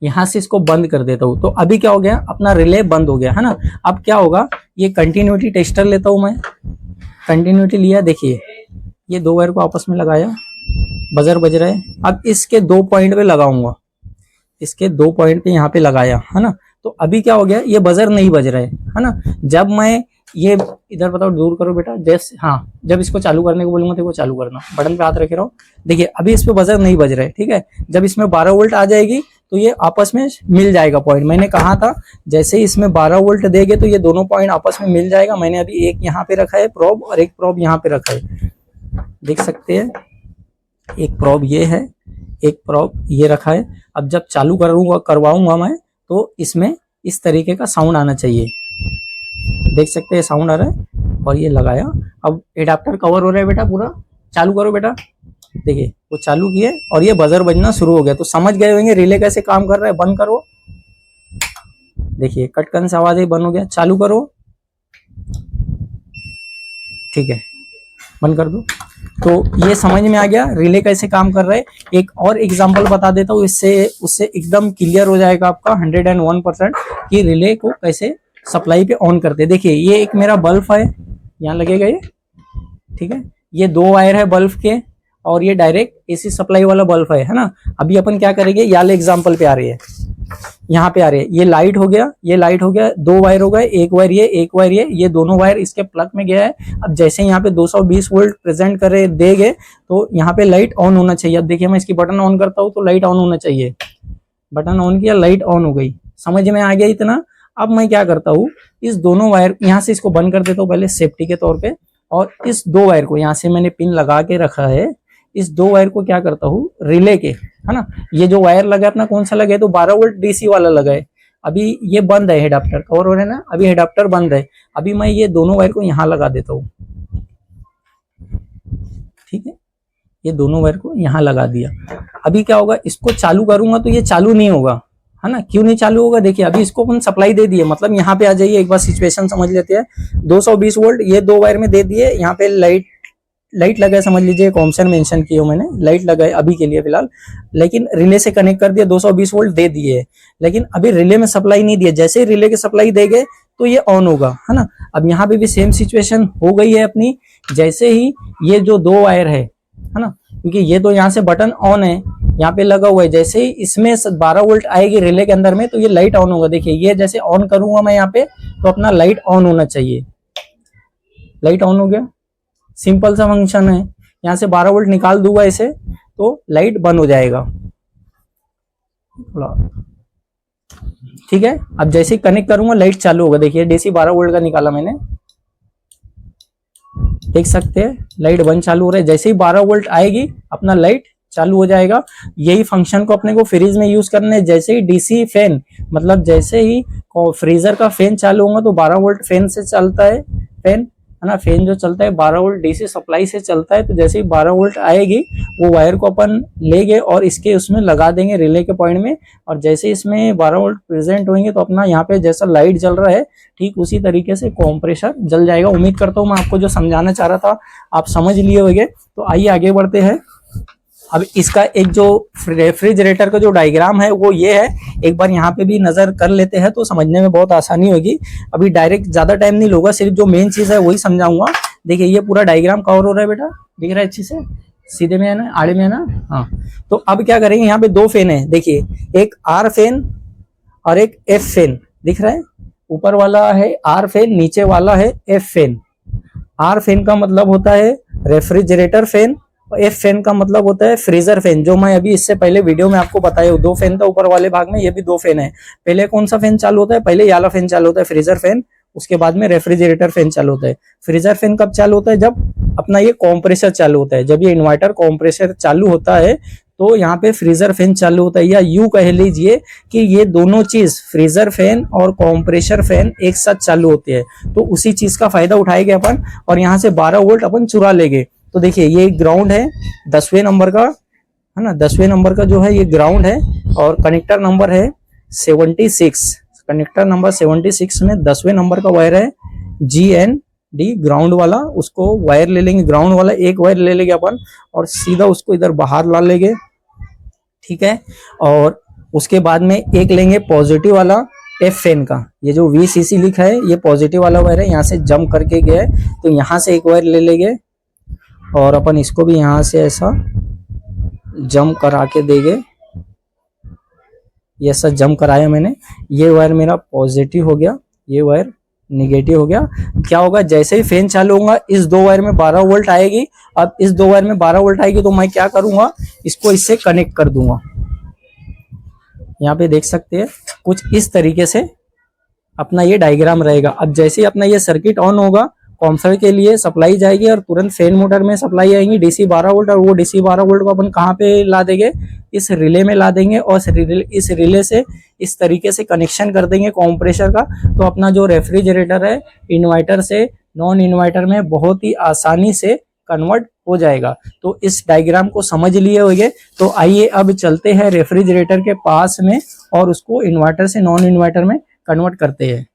यहाँ से इसको बंद कर देता हूँ। तो अभी क्या हो गया, अपना रिले बंद हो गया, है ना। अब क्या होगा, ये कंटिन्यूटी टेस्टर लेता हूँ मैं, कंटिन्यूटी लिया, देखिए ये 2 वायर को आपस में लगाया, बजर बज रहा है। अब इसके 2 पॉइंट पे लगाऊंगा, इसके 2 पॉइंट पे यहाँ पे लगाया, है ना। तो अभी क्या हो गया, ये बजर नहीं बज रहा है ना। जब मैं ये इधर बताओ, दूर करो बेटा, जैसे हाँ, जब इसको चालू करने को बोलूंगा तो वो चालू करना, बटन पे हाथ रखे रहो। देखिए अभी इस पे बजर नहीं बज रहा है, ठीक है। जब इसमें 12 वोल्ट आ जाएगी तो ये आपस में मिल जाएगा पॉइंट। मैंने कहा था जैसे ही इसमें 12 वोल्ट देंगे तो ये दोनों पॉइंट आपस में मिल जाएगा। मैंने अभी एक यहाँ पे रखा है प्रोब और एक प्रोब यहाँ पे रखा है, देख सकते हैं, एक प्रोब ये है, एक प्रोब ये रखा है। अब जब चालू करवाऊंगा मैं तो इसमें इस तरीके का साउंड आना चाहिए, देख सकते हैं साउंड आ रहा है। और ये लगाया, अब एडाप्टर कवर हो रहा है बेटा पूरा। चालू करो बेटा, देखिए वो चालू किए और ये बजर बजना शुरू हो गया। तो समझ गए होंगे रिले कैसे काम कर रहा है। बंद करो, देखिए कटकन से आवाज ही बंद हो गया। चालू करो, ठीक है, बंद कर दो। तो ये समझ में आ गया रिले कैसे काम कर रहा है। एक और एग्जांपल बता देता हूँ, इससे उससे एकदम क्लियर हो जाएगा आपका 101% कि रिले को कैसे सप्लाई पे ऑन करते हैं। देखिए ये एक मेरा बल्ब है, यहाँ लगेगा ये, ठीक है। ये 2 वायर है बल्ब के और ये डायरेक्ट AC सप्लाई वाला बल्ब है ना। अभी अपन क्या करेंगे, ये वाले एग्जांपल पे आ रही है, यहाँ पे आ रही है। ये लाइट हो गया, ये लाइट हो गया, 2 वायर हो गए, एक वायर ये, एक वायर ये दोनों वायर इसके प्लग में गया है। अब जैसे यहाँ पे 220 वोल्ट प्रेजेंट करे देंगे तो यहाँ पे लाइट ऑन होना चाहिए। अब देखिए मैं इसकी बटन ऑन करता हूँ तो लाइट ऑन होना चाहिए, बटन ऑन किया, लाइट ऑन हो गई। समझ में आ गया इतना। अब मैं क्या करता हूँ, इस दोनों वायर यहाँ से इसको बंद कर देता हूँ पहले सेफ्टी के तौर पे, और इस 2 वायर को यहाँ से मैंने पिन लगा के रखा है। इस 2 वायर को क्या करता हूँ, रिले के, है ना, ये जो वायर लगा है अपना कौन सा लगा है, तो 12 वोल्ट DC वाला लगा है। अभी ये बंद है, हेडाप्टर कवर हो रहा है ना, अभी हेडाप्टर बंद है। अभी मैं ये दोनों वायर को यहाँ लगा देता हूँ, ठीक है, ये दोनों वायर को यहाँ लगा दिया। अभी क्या होगा, इसको चालू करूंगा तो ये चालू नहीं होगा, है ना। क्यों नहीं चालू होगा, देखिए अभी इसको अपन सप्लाई दे दिए, मतलब यहाँ पे आ जाइए, एक बार सिचुएशन समझ लेते हैं। 220 वोल्ट ये 2 वायर में दे दिए, यहाँ पे लाइट लगा है, समझ लीजिए, एक ऑप्शन मेंशन किया मैंने, लाइट लगा है अभी के लिए फिलहाल। लेकिन रिले से कनेक्ट कर दिया, 220 वोल्ट दे दिए, लेकिन अभी रिले में सप्लाई नहीं दिया। जैसे ही रिले के सप्लाई देंगे तो ये ऑन होगा, है ना। अब यहाँ पे भी सेम सिचुएशन हो गई है अपनी। जैसे ही ये जो 2 वायर है ना, क्योंकि ये तो यहाँ से बटन ऑन है, यहाँ पे लगा हुआ है, जैसे ही इसमें 12 वोल्ट आएगी रिले के अंदर में तो ये लाइट ऑन होगा। देखिए ये जैसे ऑन करूंगा मैं यहाँ पे तो अपना लाइट ऑन होना चाहिए। लाइट ऑन हो गया, सिंपल सा फंक्शन है। यहाँ से 12 वोल्ट निकाल दूंगा इसे तो लाइट बंद हो जाएगा, ठीक है। अब जैसे ही कनेक्ट करूंगा लाइट चालू होगा। देखिए डीसी 12 वोल्ट का निकाला मैंने, देख सकते हैं लाइट बंद चालू हो रहा है। जैसे ही 12 वोल्ट आएगी अपना लाइट चालू हो जाएगा। यही फंक्शन को अपने को फ्रिज में यूज करना है। जैसे ही डीसी फैन, मतलब जैसे ही फ्रीजर का फैन चालू होगा तो 12 वोल्ट फैन से चलता है, फैन है ना, फैन जो चलता है 12 वोल्ट डीसी सप्लाई से चलता है। तो जैसे ही 12 वोल्ट आएगी वो वायर को अपन लेंगे और इसके उसमें लगा देंगे रिले के पॉइंट में, और जैसे इसमें 12 वोल्ट प्रेजेंट होंगे तो अपना यहाँ पे जैसा लाइट जल रहा है ठीक उसी तरीके से कंप्रेसर जल जाएगा। उम्मीद करता हूँ मैं आपको जो समझाना चाह रहा था आप समझ लिए होंगे। तो आइए आगे बढ़ते हैं। अब इसका एक जो रेफ्रिजरेटर का जो डायग्राम है वो ये है, एक बार यहाँ पे भी नजर कर लेते हैं तो समझने में बहुत आसानी होगी। अभी डायरेक्ट ज्यादा टाइम नहीं लूंगा, सिर्फ जो मेन चीज है वही समझाऊंगा। देखिए ये पूरा डायग्राम कवर हो रहा है बेटा, दिख रहा है अच्छे से, सीधे में है ना, आड़े में है ना, हाँ। तो अब क्या करेंगे, यहाँ पे 2 फैन है, देखिए एक आर फैन और एक एफ फैन दिख रहा है। ऊपर वाला है आर फैन, नीचे वाला है एफ फैन। आर फैन का मतलब होता है रेफ्रिजरेटर फैन, एफ फैन का मतलब होता है फ्रीजर फैन, जो मैं अभी इससे पहले वीडियो में आपको बताया। 2 फैन था ऊपर वाले भाग में, ये भी 2 फैन है। पहले कौन सा फैन चालू होता है, पहले ये वाला फैन चालू होता है फ्रीजर फैन, उसके बाद में रेफ्रिजरेटर फैन चालू होता है। फ्रीजर फैन कब चालू होता है, जब अपना ये कॉम्प्रेसर चालू होता है, जब ये इन्वर्टर कॉम्प्रेसर चालू होता है तो यहाँ पे फ्रीजर फैन चालू होता है। या यूं कह लीजिए कि ये दोनों चीज फ्रीजर फैन और कॉम्प्रेसर फैन एक साथ चालू होते हैं। तो उसी चीज का फायदा उठाएंगे अपन और यहाँ से 12 वोल्ट अपन चुरा लेंगे। तो देखिए ये ग्राउंड है 10वें नंबर का, है ना, 10वें नंबर का जो है ये ग्राउंड है और कनेक्टर नंबर है 76। कनेक्टर नंबर 76 में 10वें नंबर का वायर है GND ग्राउंड वाला। उसको वायर ले लेंगे, ग्राउंड वाला एक वायर ले लेंगे अपन और सीधा उसको इधर बाहर ला लेंगे, ठीक है। और उसके बाद में एक लेंगे पॉजिटिव वाला एफ फैन का, ये जो VCC लिखा है ये पॉजिटिव वाला वायर है, यहाँ से जंप करके गया है तो यहाँ से एक वायर ले लेंगे और अपन इसको भी यहाँ से ऐसा जंप करा के देंगे। ये ऐसा जंप कराया मैंने, ये वायर मेरा पॉजिटिव हो गया, ये वायर निगेटिव हो गया। क्या होगा, जैसे ही फैन चालू होगा इस 2 वायर में 12 वोल्ट आएगी। अब इस 2 वायर में 12 वोल्ट आएगी तो मैं क्या करूंगा, इसको इससे कनेक्ट कर दूंगा। यहाँ पे देख सकते हैं कुछ इस तरीके से अपना ये डायग्राम रहेगा। अब जैसे ही अपना ये सर्किट ऑन होगा कॉम्फर के लिए सप्लाई जाएगी और तुरंत फैन मोटर में सप्लाई आएंगी DC 12 वोल्ट, और वो DC 12 वोल्ट को अपन कहाँ पे ला देंगे, इस रिले में ला देंगे और इस रिले से इस तरीके से कनेक्शन कर देंगे कंप्रेसर का। तो अपना जो रेफ्रिजरेटर है इन्वर्टर से नॉन इन्वर्टर में बहुत ही आसानी से कन्वर्ट हो जाएगा। तो इस डायग्राम को समझ लिए होंगे। तो आइए अब चलते हैं रेफ्रिजरेटर के पास में और उसको इन्वर्टर से नॉन इन्वर्टर में कन्वर्ट करते हैं।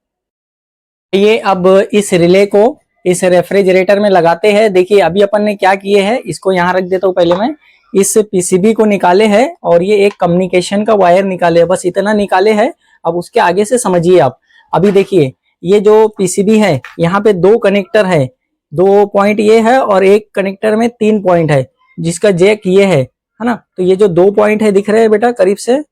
ये अब इस रिले को इस रेफ्रिजरेटर में लगाते हैं। देखिए अभी अपन ने क्या किए हैं, इसको यहाँ रख देता हूँ पहले मैं। इस PCB को निकाले हैं और ये एक कम्युनिकेशन का वायर निकाले है, बस इतना निकाले हैं। अब उसके आगे से समझिए आप। अभी देखिए ये जो PCB है यहाँ पे 2 कनेक्टर है, 2 पॉइंट ये है और एक कनेक्टर में 3 पॉइंट है जिसका जैक ये है ना। तो ये जो 2 पॉइंट है दिख रहे हैं बेटा करीब से,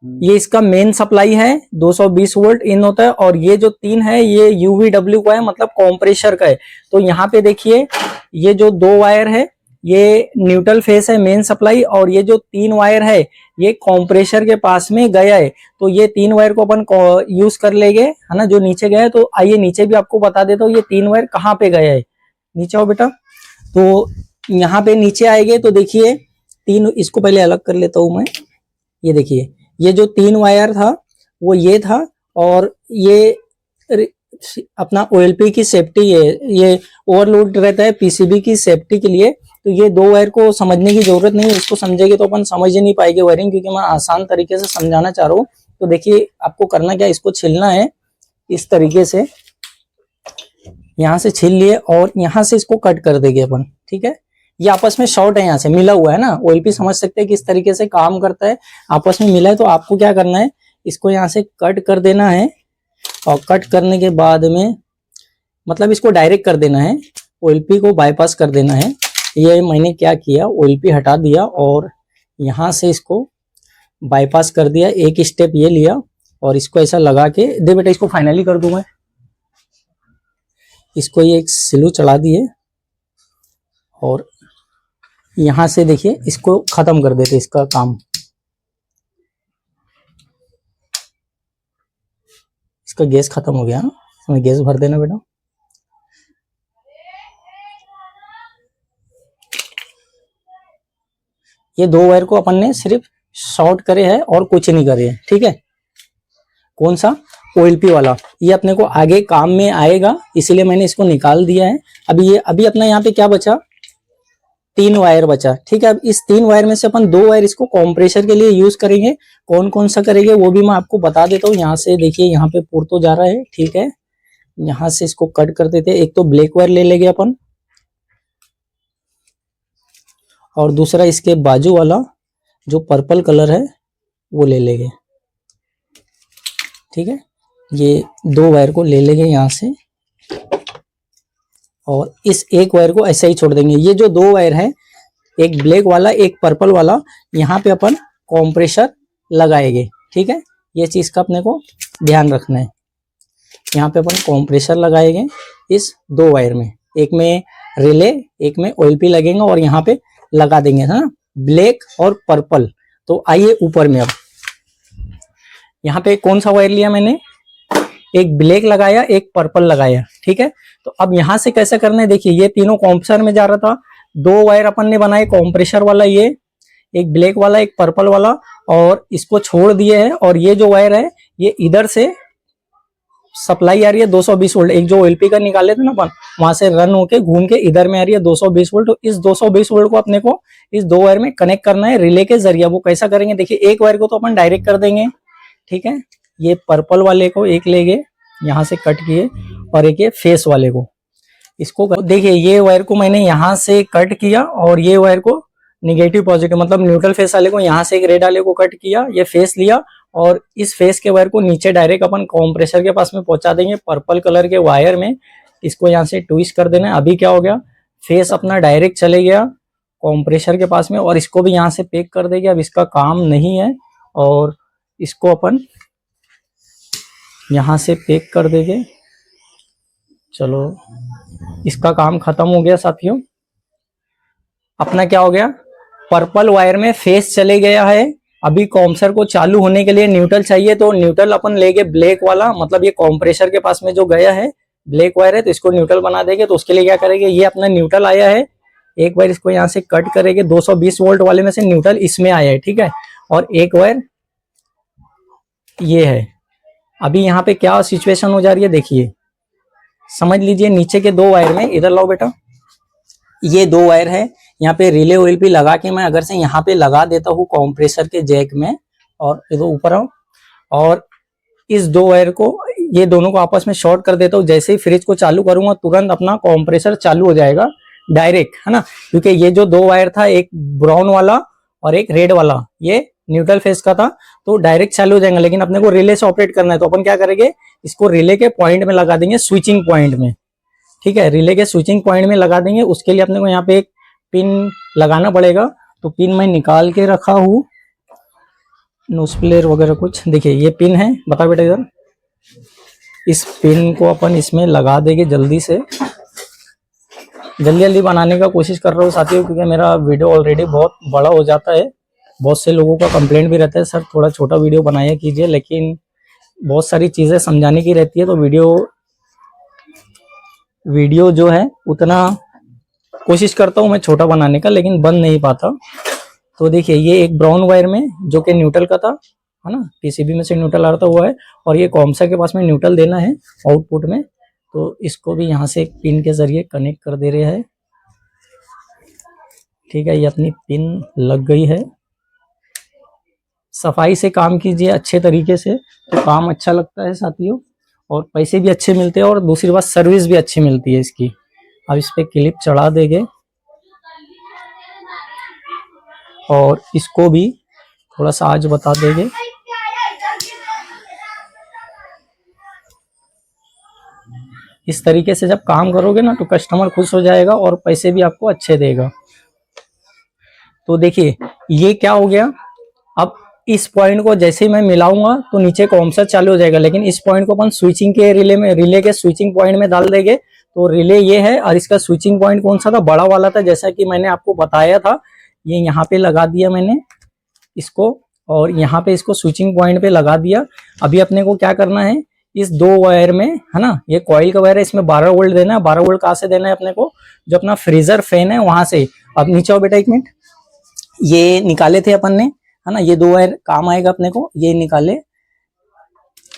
ये इसका मेन सप्लाई है 220 वोल्ट इन होता है, और ये जो 3 है ये UVW का है, मतलब कंप्रेसर का है। तो यहाँ पे देखिए ये जो 2 वायर है ये न्यूट्रल फेस है मेन सप्लाई, और ये जो 3 वायर है ये कंप्रेसर के पास में गया है। तो ये 3 वायर को अपन यूज कर लेंगे, है ना, जो नीचे गया है। तो आइए नीचे भी आपको बता देता हूँ ये 3 वायर कहाँ पे गया है। नीचे आओ बेटा, तो यहाँ पे नीचे आएंगे तो देखिए 3, इसको पहले अलग कर लेता हूं मैं। ये देखिए ये जो 3 वायर था वो ये था, और ये अपना OLP की सेफ्टी है, ये ओवरलोड रहता है PCB की सेफ्टी के लिए। तो ये 2 वायर को समझने की जरूरत नहीं है, इसको समझेंगे तो अपन समझ ही नहीं पाएंगे वायरिंग, क्योंकि मैं आसान तरीके से समझाना चाह रहा हूँ। तो देखिए आपको करना क्या, इसको छिलना है इस तरीके से, यहाँ से छील लिए और यहाँ से इसको कट कर देंगे अपन, ठीक है। ये आपस में शॉर्ट है, यहाँ से मिला हुआ है ना, OLP समझ सकते हैं किस तरीके से काम करता है, आपस में मिला है। तो आपको क्या करना है, इसको यहाँ से कट कर देना है और कट करने के बाद में मतलब इसको डायरेक्ट कर देना है, ओएलपी को बाईपास कर देना है। ये मैंने क्या किया, ओएलपी हटा दिया और यहाँ से इसको बाईपास कर दिया, एक स्टेप ये लिया और इसको ऐसा लगा के दे बेटा, इसको फाइनली कर दूं मैं। इसको ये एक स्लू चढ़ा दिए और यहाँ से देखिए इसको खत्म कर देते इसका काम। इसका गैस खत्म हो गया, इसमें गैस भर देना बेटा। ये 2 वायर को अपन ने सिर्फ शॉर्ट करे है और कुछ नहीं करे है, ठीक है। कौन सा, ओएलपी वाला, ये अपने को आगे काम में आएगा, इसीलिए मैंने इसको निकाल दिया है। अभी अपना यहाँ पे क्या बचा, 3 वायर बचा, ठीक है। अब इस 3 वायर में से अपन 2 वायर इसको कॉम्प्रेसर के लिए यूज करेंगे। कौन कौन सा करेंगे वो भी मैं आपको बता देता हूँ। यहाँ से देखिए, यहाँ पे पुर तो जा रहा है, ठीक है। यहाँ से इसको कट कर देते हैं। एक तो ब्लैक वायर ले लेंगे अपन और दूसरा इसके बाजू वाला जो पर्पल कलर है वो ले लेंगे, ठीक है। ये 2 वायर को ले लेंगे यहाँ से और इस एक वायर को ऐसे ही छोड़ देंगे। ये जो 2 वायर है, एक ब्लैक वाला एक पर्पल वाला, यहाँ पे अपन कॉम्प्रेसर लगाएंगे, ठीक है। ये चीज का अपने को ध्यान रखना है। यहाँ पे अपन कॉम्प्रेसर लगाएंगे इस 2 वायर में, एक में रिले एक में ओएलपी लगेंगे और यहाँ पे लगा देंगे, है ना, ब्लैक और पर्पल। तो आइए ऊपर में, अब यहाँ पे कौन सा वायर लिया मैंने, एक ब्लैक लगाया एक पर्पल लगाया, ठीक है। तो अब यहाँ से कैसे करना है, देखिए ये तीनों कॉम्प्रेसर में जा रहा था। 2 वायर अपन ने बनाए कॉम्प्रेसर वाला, ये एक ब्लैक वाला एक पर्पल वाला, और इसको छोड़ दिए है। और ये जो वायर है ये इधर से सप्लाई आ रही है 220 वोल्ट, एक जो ओएलपी का निकाले थे ना अपन, वहां से रन होके घूम के इधर में आ रही है 220 वोल्ट। तो इस 220 वोल्ट को अपने को इस 2 वायर में कनेक्ट करना है रिले के जरिए। वो कैसा करेंगे, देखिए एक वायर को तो अपन डायरेक्ट कर देंगे, ठीक है। ये पर्पल वाले को एक लेंगे यहाँ से कट किए और एक ये फेस वाले को, इसको देखिए ये वायर को मैंने यहाँ से कट किया और ये वायर को निगेटिव पॉजिटिव मतलब न्यूट्रल फेस वाले को यहाँ से एक रेड वाले को कट किया, ये फेस लिया और इस फेस के वायर को नीचे डायरेक्ट अपन कॉम्प्रेसर के पास में पहुंचा देंगे पर्पल कलर के वायर में। इसको यहाँ से ट्विस्ट कर देना है। अभी क्या हो गया, फेस अपना डायरेक्ट चले गया कॉम्प्रेसर के पास में और इसको भी यहाँ से पैक कर देंगे। अब इसका काम नहीं है और इसको अपन यहाँ से पैक कर देंगे। चलो, इसका काम खत्म हो गया साथियों। अपना क्या हो गया, पर्पल वायर में फेस चले गया है। अभी कॉम्प्रेसर को चालू होने के लिए न्यूट्रल चाहिए, तो न्यूट्रल अपन लेंगे ब्लैक वाला, मतलब ये कॉम्प्रेसर के पास में जो गया है ब्लैक वायर है, तो इसको न्यूट्रल बना देंगे। तो उसके लिए क्या करेंगे, ये अपना न्यूट्रल आया है, एक वायर इसको यहाँ से कट करेंगे, 220 वोल्ट वाले में से न्यूट्रल इसमें आया है, ठीक है। और एक वायर ये है। अभी यहाँ पे क्या सिचुएशन हो जा रही है, देखिए समझ लीजिए। नीचे के 2 वायर में, इधर लाओ बेटा, ये 2 वायर है, यहाँ पे रिले ओएलपी लगा के मैं अगर से यहाँ पे लगा देता हूँ कॉम्प्रेसर के जैक में, और इधर ऊपर आओ और इस 2 वायर को, ये दोनों को आपस में शॉर्ट कर देता हूँ। जैसे ही फ्रिज को चालू करूंगा तुरंत अपना कॉम्प्रेसर चालू हो जाएगा डायरेक्ट, है ना। क्योंकि ये जो 2 वायर था, एक ब्राउन वाला और एक रेड वाला, ये न्यूट्रल फेस का था, तो डायरेक्ट चालू हो जाएगा। लेकिन अपने को रिले से ऑपरेट करना है, तो अपन क्या करेंगे, इसको रिले के पॉइंट में लगा देंगे, स्विचिंग पॉइंट में, ठीक है। रिले के स्विचिंग पॉइंट में लगा देंगे। उसके लिए अपने को यहाँ पे एक पिन लगाना पड़ेगा। तो पिन मैं निकाल के रखा हूँ, नोज प्लेयर वगैरह कुछ, देखिए ये पिन है, बता बेटा इधर। इस पिन को अपन इसमें लगा देंगे जल्दी से, जल्दी बनाने का कोशिश कर रहा हूँ साथियों, क्योंकि मेरा वीडियो ऑलरेडी बहुत बड़ा हो जाता है। बहुत से लोगों का कंप्लेंट भी रहता है, सर थोड़ा छोटा वीडियो बनाया कीजिए, लेकिन बहुत सारी चीजें समझाने की रहती है, तो वीडियो जो है उतना कोशिश करता हूँ मैं छोटा बनाने का, लेकिन बन नहीं पाता। तो देखिए ये एक ब्राउन वायर में जो कि न्यूट्रल का था, है ना, पीसीबी में से न्यूट्रल आ रहा था वो है, और ये कॉम्प्रेसर के पास में न्यूट्रल देना है आउटपुट में। तो इसको भी यहाँ से एक पिन के जरिए कनेक्ट कर दे रहे हैं, ठीक है। ये अपनी पिन लग गई है। सफाई से काम कीजिए अच्छे तरीके से, तो काम अच्छा लगता है साथियों, और पैसे भी अच्छे मिलते हैं, और दूसरी बात सर्विस भी अच्छी मिलती है इसकी। अब इस पे क्लिप चढ़ा देंगे और इसको भी थोड़ा सा आज बता देंगे। इस तरीके से जब काम करोगे ना तो कस्टमर खुश हो जाएगा और पैसे भी आपको अच्छे देगा। तो देखिए ये क्या हो गया, अब इस पॉइंट को जैसे ही मैं मिलाऊंगा तो नीचे कॉम्सर चालू हो जाएगा, लेकिन इस पॉइंट को अपन स्विचिंग के रिले के स्विचिंग पॉइंट में डाल देंगे। तो रिले ये है और इसका स्विचिंग पॉइंट कौन सा था, बड़ा वाला था, जैसा कि मैंने आपको बताया था। ये यहाँ पे लगा दिया मैंने इसको, और यहाँ पे इसको स्विचिंग पॉइंट पे लगा दिया। अभी अपने को क्या करना है, इस दो वायर में है ना, ये कॉइल का वायर है, इसमें 12 वोल्ट देना है। 12 वोल्ट कहाँ से देना है अपने को, जो अपना फ्रीजर फैन है वहां से। अब नीचे आओ बेटा एक मिनट, ये निकाले थे अपन ने है ना, ये दो वायर काम आएगा अपने को, ये निकाले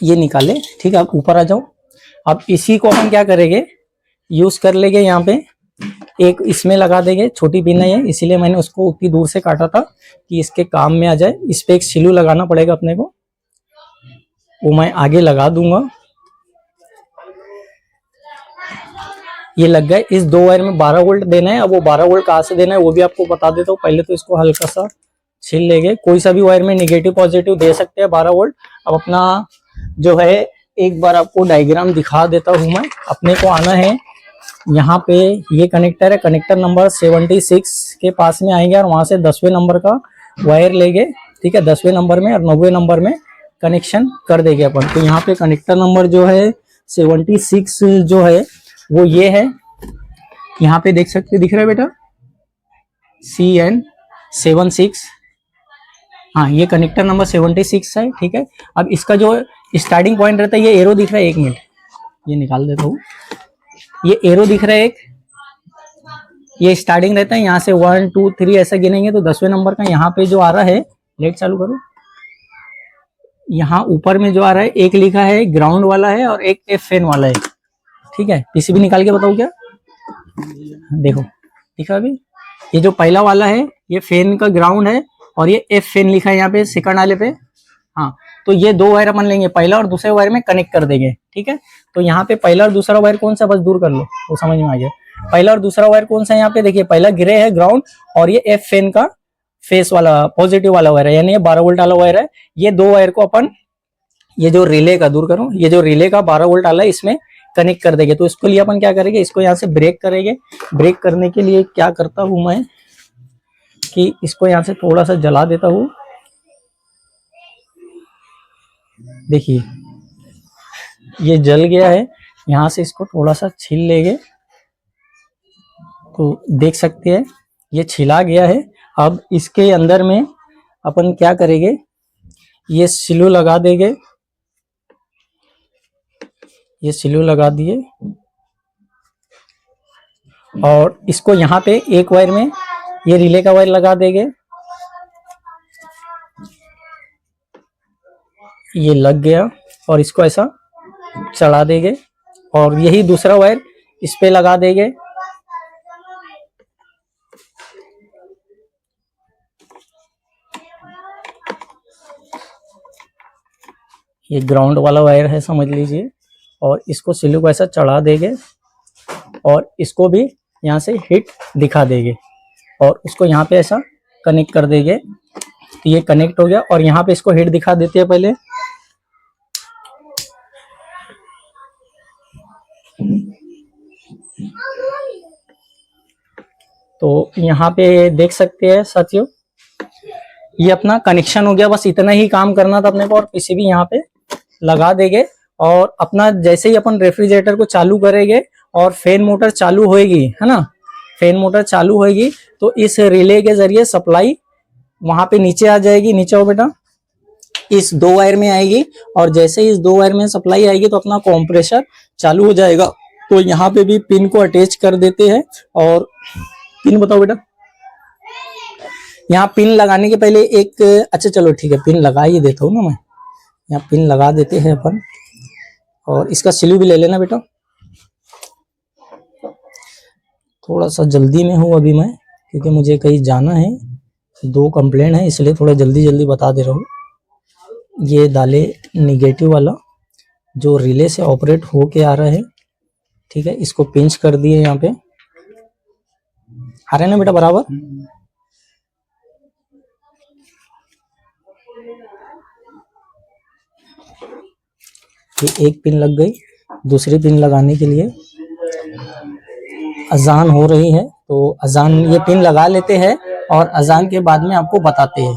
ये निकाले, ठीक है। अब ऊपर आ जाओ। अब इसी को अपन क्या करेंगे, यूज कर लेंगे, यहाँ पे एक इसमें लगा देंगे, छोटी पिन है ये, इसीलिए मैंने उसको उतनी दूर से काटा था कि इसके काम में आ जाए। इस पे एक सिलू लगाना पड़ेगा अपने को, वो मैं आगे लगा दूंगा। ये लग गए। इस दो वायर में 12 वोल्ट देना है। अब वो 12 वोल्ट कहाँ से देना है वो भी आपको बता देता हूँ। पहले तो इसको हल्का सा छील लेंगे, कोई सा भी वायर में निगेटिव पॉजिटिव दे सकते हैं 12 वोल्ट। अब अपना जो है एक बार आपको डायग्राम दिखा देता हूँ मैं। अपने को आना है यहाँ पे, ये कनेक्टर है, कनेक्टर नंबर 76 के पास में आएंगे और वहां से 10वें नंबर का वायर लेंगे, ठीक है। 10वें नंबर में और 9वें नंबर में कनेक्शन कर देंगे अपन। तो यहाँ पे कनेक्टर नंबर जो है 76 जो है वो ये है, यहाँ पे देख सकते, दिख रहा है बेटा, CN76। हाँ, ये कनेक्टर नंबर 76 है, ठीक है। अब इसका जो स्टार्टिंग पॉइंट रहता है, ये एरो दिख रहा है, एक मिनट ये निकाल देता हूँ। ये एरो दिख रहा है एक, ये स्टार्टिंग रहता है, यहाँ से 1 2 3 ऐसा गिनेंगे तो 10वें नंबर का यहाँ पे जो आ रहा है, लाइट चालू करो, यहाँ ऊपर में जो आ रहा है, एक लिखा है ग्राउंड वाला है और एक FN वाला है, ठीक है। पीसीबी निकाल के बताऊँ क्या, देखो दिखा अभी, ये जो पहला वाला है ये फैन का ग्राउंड है और ये FN लिखा है यहाँ पे सेकंड वाले पे। हाँ, तो ये दो वायर अपन लेंगे, पहला और दूसरे वायर में कनेक्ट कर देंगे, ठीक है। तो यहाँ पे पहला और दूसरा वायर कौन सा, बस दूर कर लो वो समझ में आ गया। पहला और दूसरा वायर कौन सा है यहाँ पे, देखिए पहला ग्रे है ग्राउंड और ये FN का फेस वाला पॉजिटिव वाला वायर है, यानी ये 12 वोल्ट वाला वायर है। ये दो वायर को अपन, ये जो रिले का दूर करो, ये जो रिले का 12 वोल्ट वाला है इसमें कनेक्ट कर देंगे। तो इसके लिए अपन क्या करेंगे, इसको यहाँ से ब्रेक करेंगे। ब्रेक करने के लिए क्या करता हूं मैं कि इसको यहाँ से थोड़ा सा जला देता हूँ। देखिए ये जल गया है, यहाँ से इसको थोड़ा सा छील लेंगे तो देख सकते हैं ये छिला गया है। अब इसके अंदर में अपन क्या करेंगे, ये सिलू लगा देंगे, ये सिलू लगा दिए और इसको यहाँ पे एक वायर में ये रिले का वायर लगा देंगे, ये लग गया और इसको ऐसा चढ़ा देंगे और यही दूसरा वायर इस पे लगा देंगे। ये ग्राउंड वाला वायर है समझ लीजिए, और इसको सिलू को ऐसा चढ़ा देंगे और इसको भी यहाँ से हिट दिखा देंगे और उसको यहाँ पे ऐसा कनेक्ट कर देंगे। तो ये कनेक्ट हो गया और यहाँ पे इसको हिट दिखा देते हैं पहले। तो यहाँ पे देख सकते हैं साथियों, ये अपना कनेक्शन हो गया। बस इतना ही काम करना था अपने को और पीसीबी यहाँ पे लगा देंगे। और अपना जैसे ही अपन रेफ्रिजरेटर को चालू करेंगे और फैन मोटर चालू होएगी, है ना, फैन मोटर चालू होएगी तो इस रिले के जरिए सप्लाई वहां पे नीचे आ जाएगी। नीचे हो बेटा, इस दो वायर में आएगी और जैसे ही इस दो वायर में सप्लाई आएगी तो अपना कंप्रेसर चालू हो जाएगा। तो यहाँ पे भी पिन को अटैच कर देते हैं और पिन बताओ बेटा, यहाँ पिन लगाने के पहले एक, अच्छा चलो ठीक है पिन लगा ही देता हूँ ना मैं, यहाँ पिन लगा देते हैं अपन। और इसका सिलू भी ले लेना बेटा, थोड़ा सा जल्दी में हूँ अभी मैं क्योंकि मुझे कहीं जाना है, 2 कंप्लेंट है इसलिए थोड़ा जल्दी जल्दी बता दे रहा हूँ। ये डाले निगेटिव वाला जो रिले से ऑपरेट होके आ रहा है, ठीक है, इसको पिंच कर दिए यहाँ पे, आ रहे ना बेटा बराबर। ये एक पिन लग गई दूसरी पिन लगाने के लिए अजान हो रही है, तो अजान ये पिन लगा लेते हैं और अजान के बाद में आपको बताते हैं।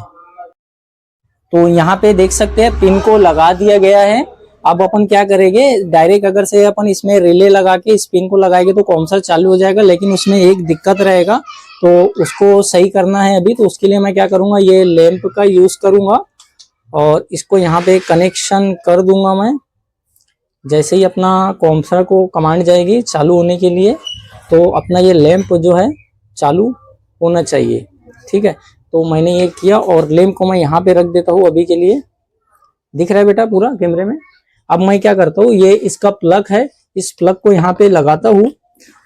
तो यहाँ पे देख सकते हैं पिन को लगा दिया गया है। अब अपन क्या करेंगे, डायरेक्ट अगर से अपन इसमें रिले लगा के इस पिन को लगाएंगे तो कॉम्सर चालू हो जाएगा, लेकिन उसमें एक दिक्कत रहेगा, तो उसको सही करना है अभी। तो उसके लिए मैं क्या करूंगा, ये लैंप का यूज करूंगा और इसको यहाँ पे कनेक्शन कर दूंगा मैं। जैसे ही अपना कॉम्सर को कमांड जाएगी चालू होने के लिए, तो अपना ये लैंप जो है चालू होना चाहिए। ठीक है, तो मैंने ये किया और लैंप को मैं यहाँ पे रख देता हूँ अभी के लिए। दिख रहा है बेटा पूरा कैमरे में। अब मैं क्या करता हूँ, ये इसका प्लग है, इस प्लग को यहाँ पे लगाता हूँ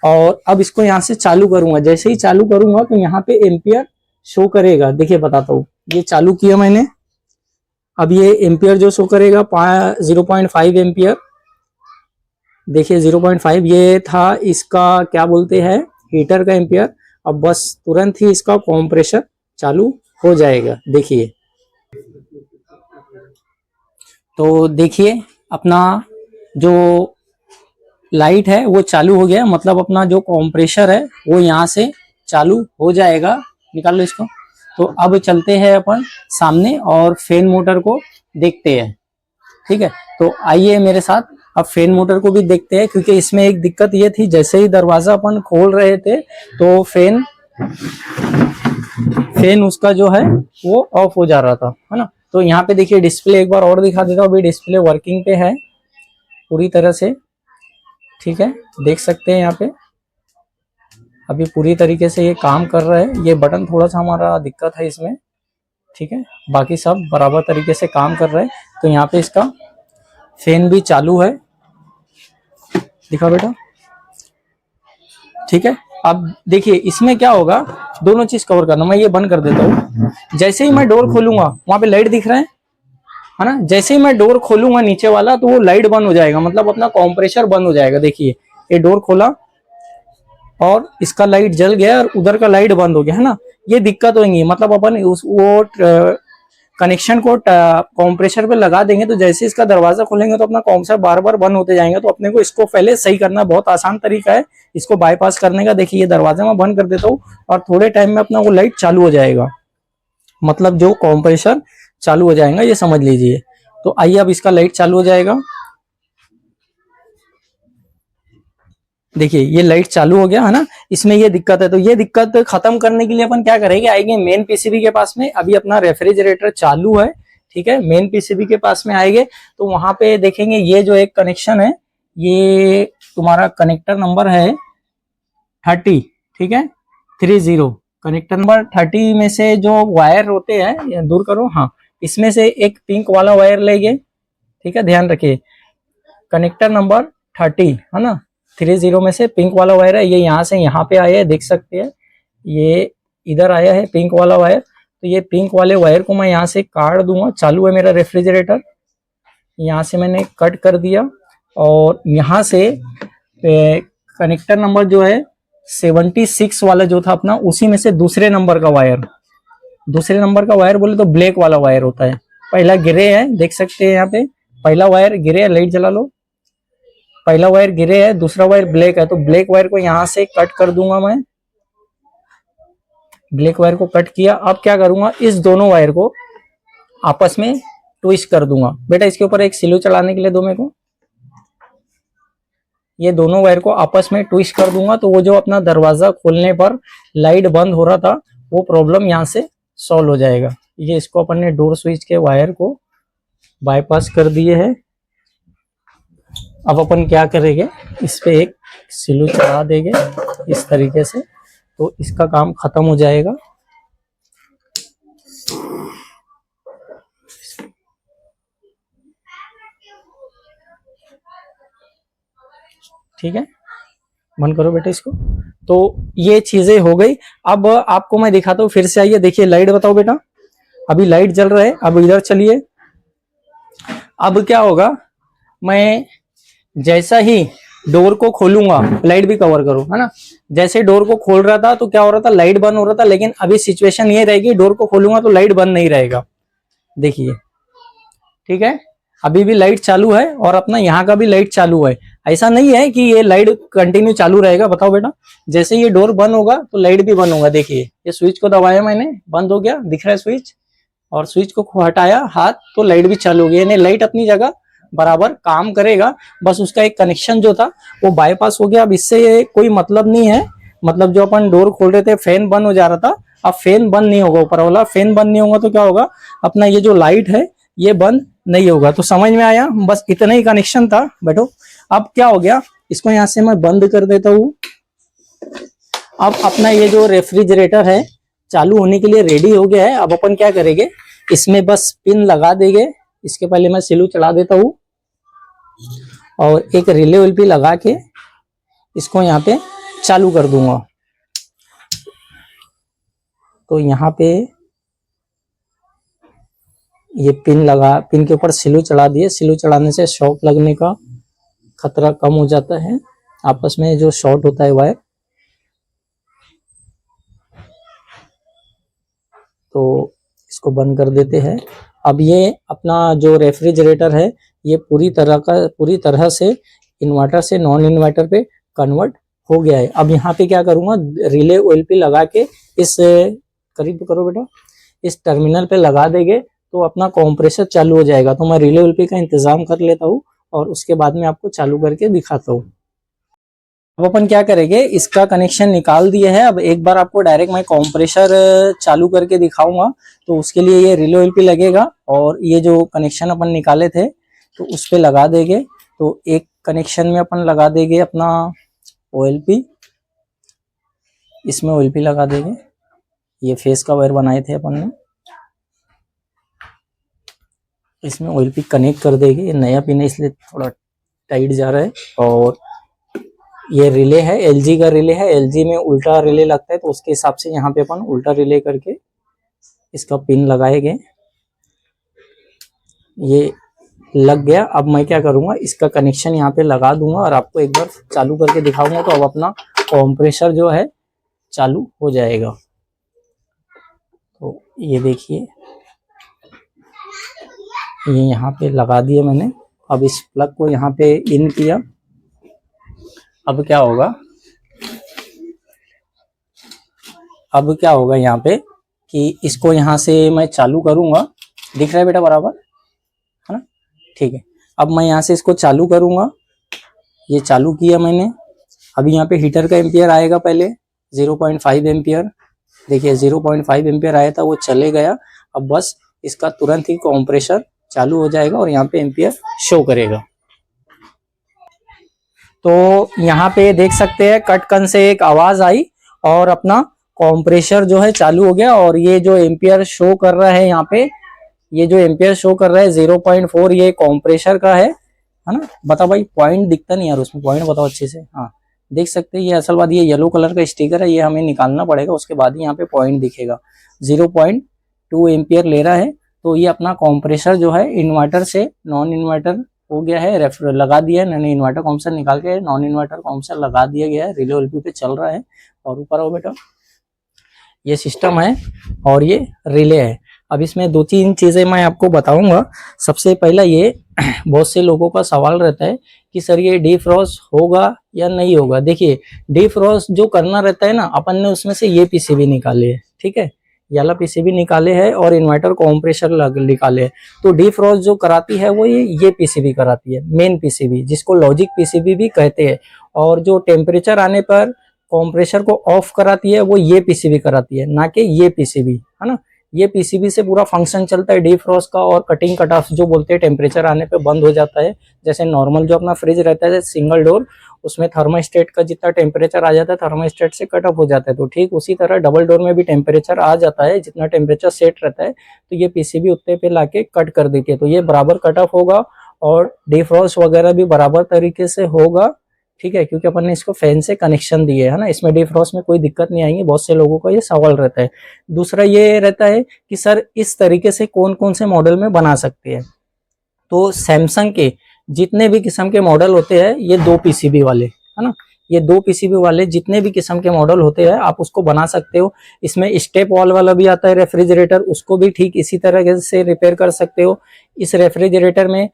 और अब इसको यहाँ से चालू करूंगा। जैसे ही चालू करूंगा तो यहाँ पे एम्पियर शो करेगा। देखिए बताता हूँ, ये चालू किया मैंने, अब ये एम्पियर जो शो करेगा 0.5 एम्पियर। देखिए 0.5 ये था इसका क्या बोलते हैं हीटर का एम्पियर। अब बस तुरंत ही इसका कंप्रेसर चालू हो जाएगा। देखिए, तो देखिए अपना जो लाइट है वो चालू हो गया, मतलब अपना जो कंप्रेसर है वो यहाँ से चालू हो जाएगा। निकाल लो इसको। तो अब चलते हैं अपन सामने और फैन मोटर को देखते हैं। ठीक है, तो आइए मेरे साथ अब फैन मोटर को भी देखते हैं, क्योंकि इसमें एक दिक्कत ये थी, जैसे ही दरवाजा अपन खोल रहे थे तो फैन उसका जो है वो ऑफ हो जा रहा था, है ना। तो यहाँ पे देखिए डिस्प्ले एक बार और दिखा देता हूँ। अभी डिस्प्ले वर्किंग पे है पूरी तरह से। ठीक है, देख सकते हैं यहाँ पे अभी पूरी तरीके से ये काम कर रहा है। ये बटन थोड़ा सा हमारा दिक्कत है इसमें। ठीक है, बाकी सब बराबर तरीके से काम कर रहा है। तो यहाँ पे इसका फैन भी चालू है, दिखा बेटा। ठीक है, अब देखिए इसमें क्या होगा, दोनों चीज कवर करना। मैं ये बंद कर देता हूँ। जैसे ही मैं डोर खोलूंगा, वहां पे लाइट दिख रहा है ना। जैसे ही मैं डोर खोलूंगा नीचे वाला, तो वो लाइट बंद हो जाएगा, मतलब अपना कंप्रेसर बंद हो जाएगा। देखिए ये डोर खोला और इसका लाइट जल गया और उधर का लाइट बंद हो गया, है ना। ये दिक्कत होगी, मतलब अपन वो कनेक्शन को कंप्रेसर पे लगा देंगे, तो जैसे इसका दरवाजा खोलेंगे तो अपना कंप्रेसर बार बार बंद होते जाएंगे। तो अपने को इसको पहले सही करना बहुत आसान तरीका है इसको बाईपास करने का। देखिए ये दरवाजा मैं बंद कर देता हूँ और थोड़े टाइम में अपना वो लाइट चालू हो जाएगा, मतलब जो कंप्रेसर चालू हो जाएगा, ये समझ लीजिए। तो आइए अब इसका लाइट चालू हो जाएगा। देखिए ये लाइट चालू हो गया, है ना। इसमें ये दिक्कत है, तो ये दिक्कत खत्म करने के लिए अपन क्या करेंगे, आएंगे मेन पीसीबी के पास में। अभी अपना रेफ्रिजरेटर चालू है, ठीक है। मेन पीसीबी के पास में आएंगे तो वहां पे देखेंगे ये जो एक कनेक्शन है, ये तुम्हारा कनेक्टर नंबर है 30, ठीक है, 30। कनेक्टर नंबर 30 में से जो वायर होते हैं, दूर करो, हाँ, इसमें से एक पिंक वाला वायर लेंगे, ठीक है। ध्यान रखिए कनेक्टर नंबर 30, है ना, 30 में से पिंक वाला वायर है, ये यहाँ से यहाँ पे आया है, देख सकते हैं ये इधर आया है पिंक वाला वायर। तो ये पिंक वाले वायर को मैं यहाँ से काट दूंगा। चालू है मेरा रेफ्रिजरेटर, यहाँ से मैंने कट कर दिया और यहाँ से कनेक्टर नंबर जो है 76 वाला जो था अपना, उसी में से दूसरे नंबर का वायर, दूसरे नंबर का वायर बोले तो ब्लैक वाला वायर होता है। पहला गिरे है, देख सकते हैं यहाँ पे पहला वायर गिरे है, लाइट जला लो। पहला वायर गिरे है, दूसरा वायर ब्लैक है, तो ब्लैक वायर को यहाँ से कट कर दूंगा मैं। ब्लैक वायर को कट किया। अब क्या करूंगा, इस दोनों वायर को आपस में ट्विस्ट कर दूंगा। बेटा इसके ऊपर एक सिलो चलाने के लिए दो मेरे को। ये दोनों वायर को आपस में ट्विस्ट कर दूंगा, तो वो जो अपना दरवाजा खोलने पर लाइट बंद हो रहा था, वो प्रॉब्लम यहाँ से सॉल्व हो जाएगा। ये इसको अपन ने डोर स्विच के वायर को बाईपास कर दिए है। अब अपन क्या करेंगे, इस पे एक सिलू चढ़ा देंगे इस तरीके से, तो इसका काम खत्म हो जाएगा। ठीक है, बंद करो बेटा इसको। तो ये चीजें हो गई। अब आपको मैं दिखाता हूँ फिर से। आइए देखिए लाइट बताओ बेटा, अभी लाइट जल रहा है। अब इधर चलिए, अब क्या होगा, मैं जैसा ही डोर को खोलूंगा, लाइट भी कवर करो, है ना। जैसे डोर को खोल रहा था तो क्या हो रहा था, लाइट बंद हो रहा था, लेकिन अभी सिचुएशन ये रहेगी, डोर को खोलूंगा तो लाइट बंद नहीं रहेगा। देखिए, ठीक है, अभी भी लाइट चालू है और अपना यहाँ का भी लाइट चालू है। ऐसा नहीं है कि ये लाइट कंटिन्यू चालू रहेगा। बताओ बेटा, जैसे ये डोर बंद होगा तो लाइट भी बंद होगा। देखिए ये स्विच को दबाया मैंने, बंद हो गया, दिख रहा है स्विच, और स्विच को हटाया हाथ तो लाइट भी चालू हो गई। यानी लाइट अपनी जगह बराबर काम करेगा। बस उसका एक कनेक्शन जो था वो बाईपास हो गया। अब इससे कोई मतलब नहीं है, मतलब जो अपन डोर खोल रहे थे फैन बंद हो जा रहा था, अब फैन बंद नहीं होगा। ऊपर वाला फैन बंद नहीं होगा तो क्या होगा, अपना ये जो लाइट है ये बंद नहीं होगा। तो समझ में आया, बस इतना ही कनेक्शन था। बैठो, अब क्या हो गया, इसको यहां से मैं बंद कर देता हूँ। अब अपना ये जो रेफ्रिजरेटर है चालू होने के लिए रेडी हो गया है। अब अपन क्या करेंगे, इसमें बस पिन लगा देंगे। इसके पहले मैं सिलू चढ़ा देता हूँ और एक रिले उल्पी लगा के इसको यहाँ पे चालू कर दूंगा। तो यहाँ पे ये पिन लगा, पिन के ऊपर सिलू चढ़ा दिए। सिलू चढ़ाने से शॉक लगने का खतरा कम हो जाता है, आपस में जो शॉर्ट होता है वायर। तो इसको बंद कर देते हैं। अब ये अपना जो रेफ्रिजरेटर है ये पूरी तरह से इन्वर्टर से नॉन इन्वर्टर पे कन्वर्ट हो गया है। अब यहाँ पे क्या करूंगा, रिले ओएलपी लगा के इस करीब करो बेटा, इस टर्मिनल पे लगा देंगे तो अपना कंप्रेसर चालू हो जाएगा। तो मैं रिले ओएलपी का इंतजाम कर लेता हूँ और उसके बाद में आपको चालू करके दिखाता हूँ। अब अपन क्या करेंगे, इसका कनेक्शन निकाल दिए है। अब एक बार आपको डायरेक्ट मैं कंप्रेसर चालू करके दिखाऊंगा। तो उसके लिए ये रिले ओएलपी लगेगा और ये जो कनेक्शन अपन निकाले थे तो उस पे लगा देंगे। तो एक कनेक्शन में अपन लगा देंगे अपना ओएलपी, इसमें ओएलपी लगा देंगे। ये फेस का वायर बनाए थे अपन ने, इसमें ओएलपी कनेक्ट कर देंगे। ये नया पिन है इसलिए थोड़ा टाइट जा रहा है। और ये रिले है, एलजी का रिले है। एलजी में उल्टा रिले लगता है तो उसके हिसाब से यहाँ पे अपन उल्टा रिले करके इसका पिन लगाएंगे। ये लग गया। अब मैं क्या करूंगा, इसका कनेक्शन यहाँ पे लगा दूंगा और आपको एक बार चालू करके दिखाऊंगा। तो अब अपना कंप्रेसर जो है चालू हो जाएगा। तो ये देखिए, ये यहाँ पे लगा दिया मैंने। अब इस प्लग को यहाँ पे इन किया। अब क्या होगा, यहाँ पे कि इसको यहाँ से मैं चालू करूंगा। दिख रहा है बेटा बराबर, है ना? ठीक है। अब मैं यहाँ से इसको चालू करूंगा। ये चालू किया मैंने। अभी यहाँ पे हीटर का एम्पियर आएगा पहले 0.5 एम्पियर। देखिए 0.5 एम्पियर आया था, वो चले गया। अब बस इसका तुरंत ही कंप्रेसर चालू हो जाएगा और यहाँ पे एम्पियर शो करेगा। तो यहाँ पे देख सकते हैं कटकन से एक आवाज आई और अपना कंप्रेसर जो है चालू हो गया। और ये जो एम्पियर शो कर रहा है यहाँ पे, ये जो एम्पियर शो कर रहा है 0.4, ये कंप्रेसर का है ना? बताओ भाई, पॉइंट दिखता नहीं यार उसमें, पॉइंट बताओ अच्छे से। हाँ देख सकते हैं, ये असल बात, ये येलो कलर का स्टिकर है, ये हमें निकालना पड़ेगा, उसके बाद ही यहाँ पे पॉइंट दिखेगा। 0.2 एम्पियर ले रहा है। तो ये अपना कंप्रेसर जो है इन्वर्टर से नॉन इन्वर्टर हो गया है, लगा दिया है। मैंने इन्वर्टर कॉम्प्रेसर निकाल के नॉन इन्वर्टर कॉम्प्रेसर लगा दिया गया है। रिले ओएलपी पे चल रहा है। और ऊपर आओ बेटा, ये सिस्टम है और ये रिले है। अब इसमें 2-3 चीजें मैं आपको बताऊंगा। सबसे पहला ये बहुत से लोगों का सवाल रहता है कि सर ये डिफ्रॉस्ट होगा या नहीं होगा। देखिए डिफ्रॉस्ट जो करना रहता है ना, अपन ने उसमें से ये पीसीबी निकाले है, ठीक है, वाला पीसीबी निकाले हैं और इन्वर्टर कंप्रेसर निकाले हैं। तो डिफ्रॉस्ट जो कराती है वो ये पीसीबी कराती है, मेन पीसीबी, जिसको लॉजिक पीसीबी भी कहते हैं। और जो टेम्परेचर आने पर कंप्रेसर को ऑफ कराती है वो ये पीसीबी कराती है, ना कि ये पीसीबी, है ना? ये पीसीबी से पूरा फंक्शन चलता है डिफ्रॉस्ट का। और कटिंग कट ऑफ जो बोलते हैं टेम्परेचर आने पे बंद हो जाता है। जैसे नॉर्मल जो अपना फ्रिज रहता है सिंगल डोर, उसमें थर्मोस्टेट का जितना टेम्परेचर आ जाता है थर्मोस्टेट से कट ऑफ हो जाता है। तो ठीक उसी तरह डबल डोर में भी टेम्परेचर आ जाता है, जितना टेम्परेचर सेट रहता है तो ये पीसीबी उतने पे लाके कट कर देती है। तो ये बराबर कट ऑफ होगा और डिफ्रॉस्ट वगैरह भी बराबर तरीके से होगा, ठीक है, क्योंकि अपन ने इसको फैन से कनेक्शन दिए है ना। इसमें डिफ्रॉस्ट में कोई दिक्कत नहीं आएगी। बहुत से लोगों का ये सवाल रहता है। दूसरा ये रहता है कि सर इस तरीके से कौन कौन से मॉडल में बना सकते हैं। तो सैमसंग के जितने भी किस्म के मॉडल होते हैं ये 2 पीसीबी वाले, है ना, ये 2 पीसीबी वाले जितने भी किस्म के मॉडल होते हैं आप उसको बना सकते हो। इसमें स्टेप वॉल वाला भी आता है रेफ्रिजरेटर, उसको भी ठीक इसी तरह से रिपेयर कर सकते हो। इस रेफ्रिजरेटर में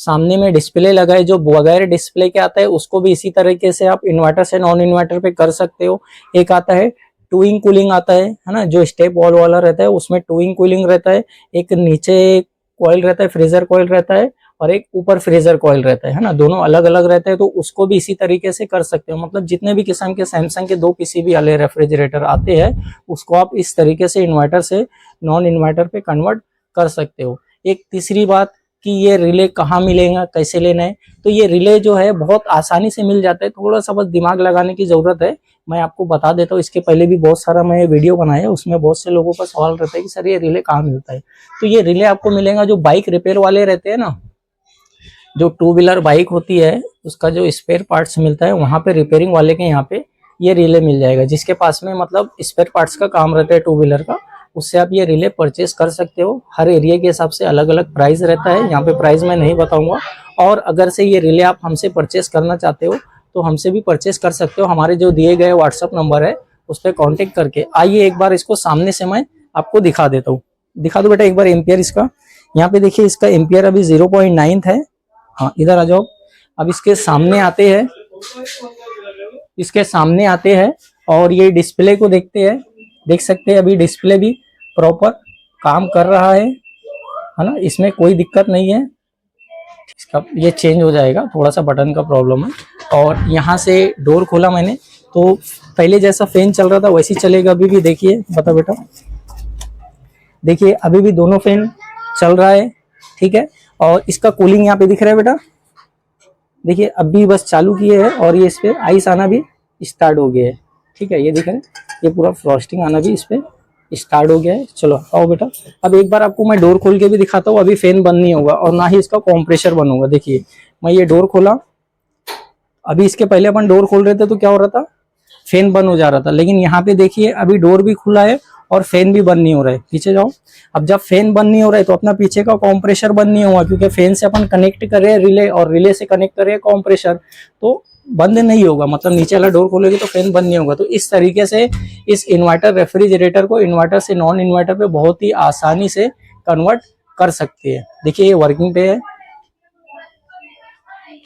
सामने में डिस्प्ले लगा है जो बगैर डिस्प्ले के आता है, उसको भी इसी तरीके से आप इन्वर्टर से नॉन इन्वर्टर पे कर सकते हो। एक आता है टूइंग कूलिंग आता है ना, जो स्टेप वॉल वाला रहता है, उसमें टूइंग कूलिंग रहता है। एक नीचे कॉइल रहता है, फ्रीजर कॉइल रहता है, और एक ऊपर फ्रीजर कॉइल रहता है ना, दोनों अलग अलग रहते हैं। तो उसको भी इसी तरीके से कर सकते हो। मतलब जितने भी किस्म के सैमसंग के 2 पीसीबी वाले रेफ्रिजरेटर आते हैं, उसको आप इस तरीके से इन्वर्टर से नॉन इन्वर्टर पे कन्वर्ट कर सकते हो। एक तीसरी बात कि ये रिले कहाँ मिलेगा, कैसे लेना है, तो ये रिले जो है बहुत आसानी से मिल जाता है, थोड़ा सा बस दिमाग लगाने की जरूरत है। मैं आपको बता देता हूँ, इसके पहले भी बहुत सारा मैं वीडियो बनाया है, उसमें बहुत से लोगों का सवाल रहता है कि सर ये रिले कहाँ मिलता है। तो ये रिले आपको मिलेगा जो बाइक रिपेयर वाले रहते हैं ना, जो 2 व्हीलर बाइक होती है उसका जो स्पेयर पार्ट्स मिलता है, वहां पे रिपेयरिंग वाले के यहाँ पे ये रिले मिल जाएगा। जिसके पास में मतलब स्पेयर पार्ट्स का काम रहता है 2 व्हीलर का, उससे आप ये रिले परचेस कर सकते हो। हर एरिया के हिसाब से अलग अलग प्राइस रहता है, यहाँ पे प्राइस मैं नहीं बताऊंगा। और अगर से ये रिले आप हमसे परचेस करना चाहते हो तो हमसे भी परचेस कर सकते हो। हमारे जो दिए गए व्हाट्सअप नंबर है उस पर कॉन्टेक्ट करके। आइए एक बार इसको सामने से मैं आपको दिखा देता हूँ। दिखा दो बेटा एक बार एम्पियर इसका। यहाँ पे देखिए इसका एम्पियर अभी 0.9 है। हाँ इधर आ जाओ। अब इसके सामने आते हैं, इसके सामने आते हैं और ये डिस्प्ले को देखते हैं। देख सकते हैं अभी डिस्प्ले भी प्रॉपर काम कर रहा है ना, इसमें कोई दिक्कत नहीं है। इसका ये चेंज हो जाएगा, थोड़ा सा बटन का प्रॉब्लम है। और यहाँ से डोर खोला मैंने तो पहले जैसा फैन चल रहा था वैसे ही चलेगा अभी भी। देखिए बता बेटा, देखिए अभी भी दोनों फैन चल रहा है, ठीक है। और इसका कूलिंग यहाँ पे दिख रहा है बेटा, देखिए अभी बस चालू किए हैं और ये इस पे आइस आना भी स्टार्ट हो गया है, ठीक है। ये दिख रहा है, ये पूरा फ्रॉस्टिंग आना भी इस पे स्टार्ट हो गया है। चलो आओ बेटा, अब एक बार आपको मैं डोर खोल के भी दिखाता हूँ। अभी फैन बंद नहीं होगा और ना ही इसका कॉम्प्रेसर बंद होगा। देखिए मैं ये डोर खोला, अभी इसके पहले अपन डोर खोल रहे थे तो क्या हो रहा था, फैन बंद हो जा रहा था। लेकिन यहाँ पे देखिए अभी डोर भी खुला है और फैन भी बंद नहीं हो रहा है। पीछे जाओ। अब जब फैन बंद नहीं हो रहा है तो अपना पीछे का कॉम्प्रेसर बंद नहीं हुआ, क्योंकि फैन से अपन कनेक्ट कर रहे हैं रिले और रिले से कनेक्ट कर रहे हैं कॉम्प्रेसर, तो बंद नहीं होगा। मतलब नीचे वाला डोर खोलेगी तो फैन बंद नहीं होगा। तो इस तरीके से इस इन्वर्टर रेफ्रिजरेटर को इन्वर्टर से नॉन इन्वर्टर पे बहुत ही आसानी से कन्वर्ट कर सकते हैं। देखिए ये वर्किंग पे है,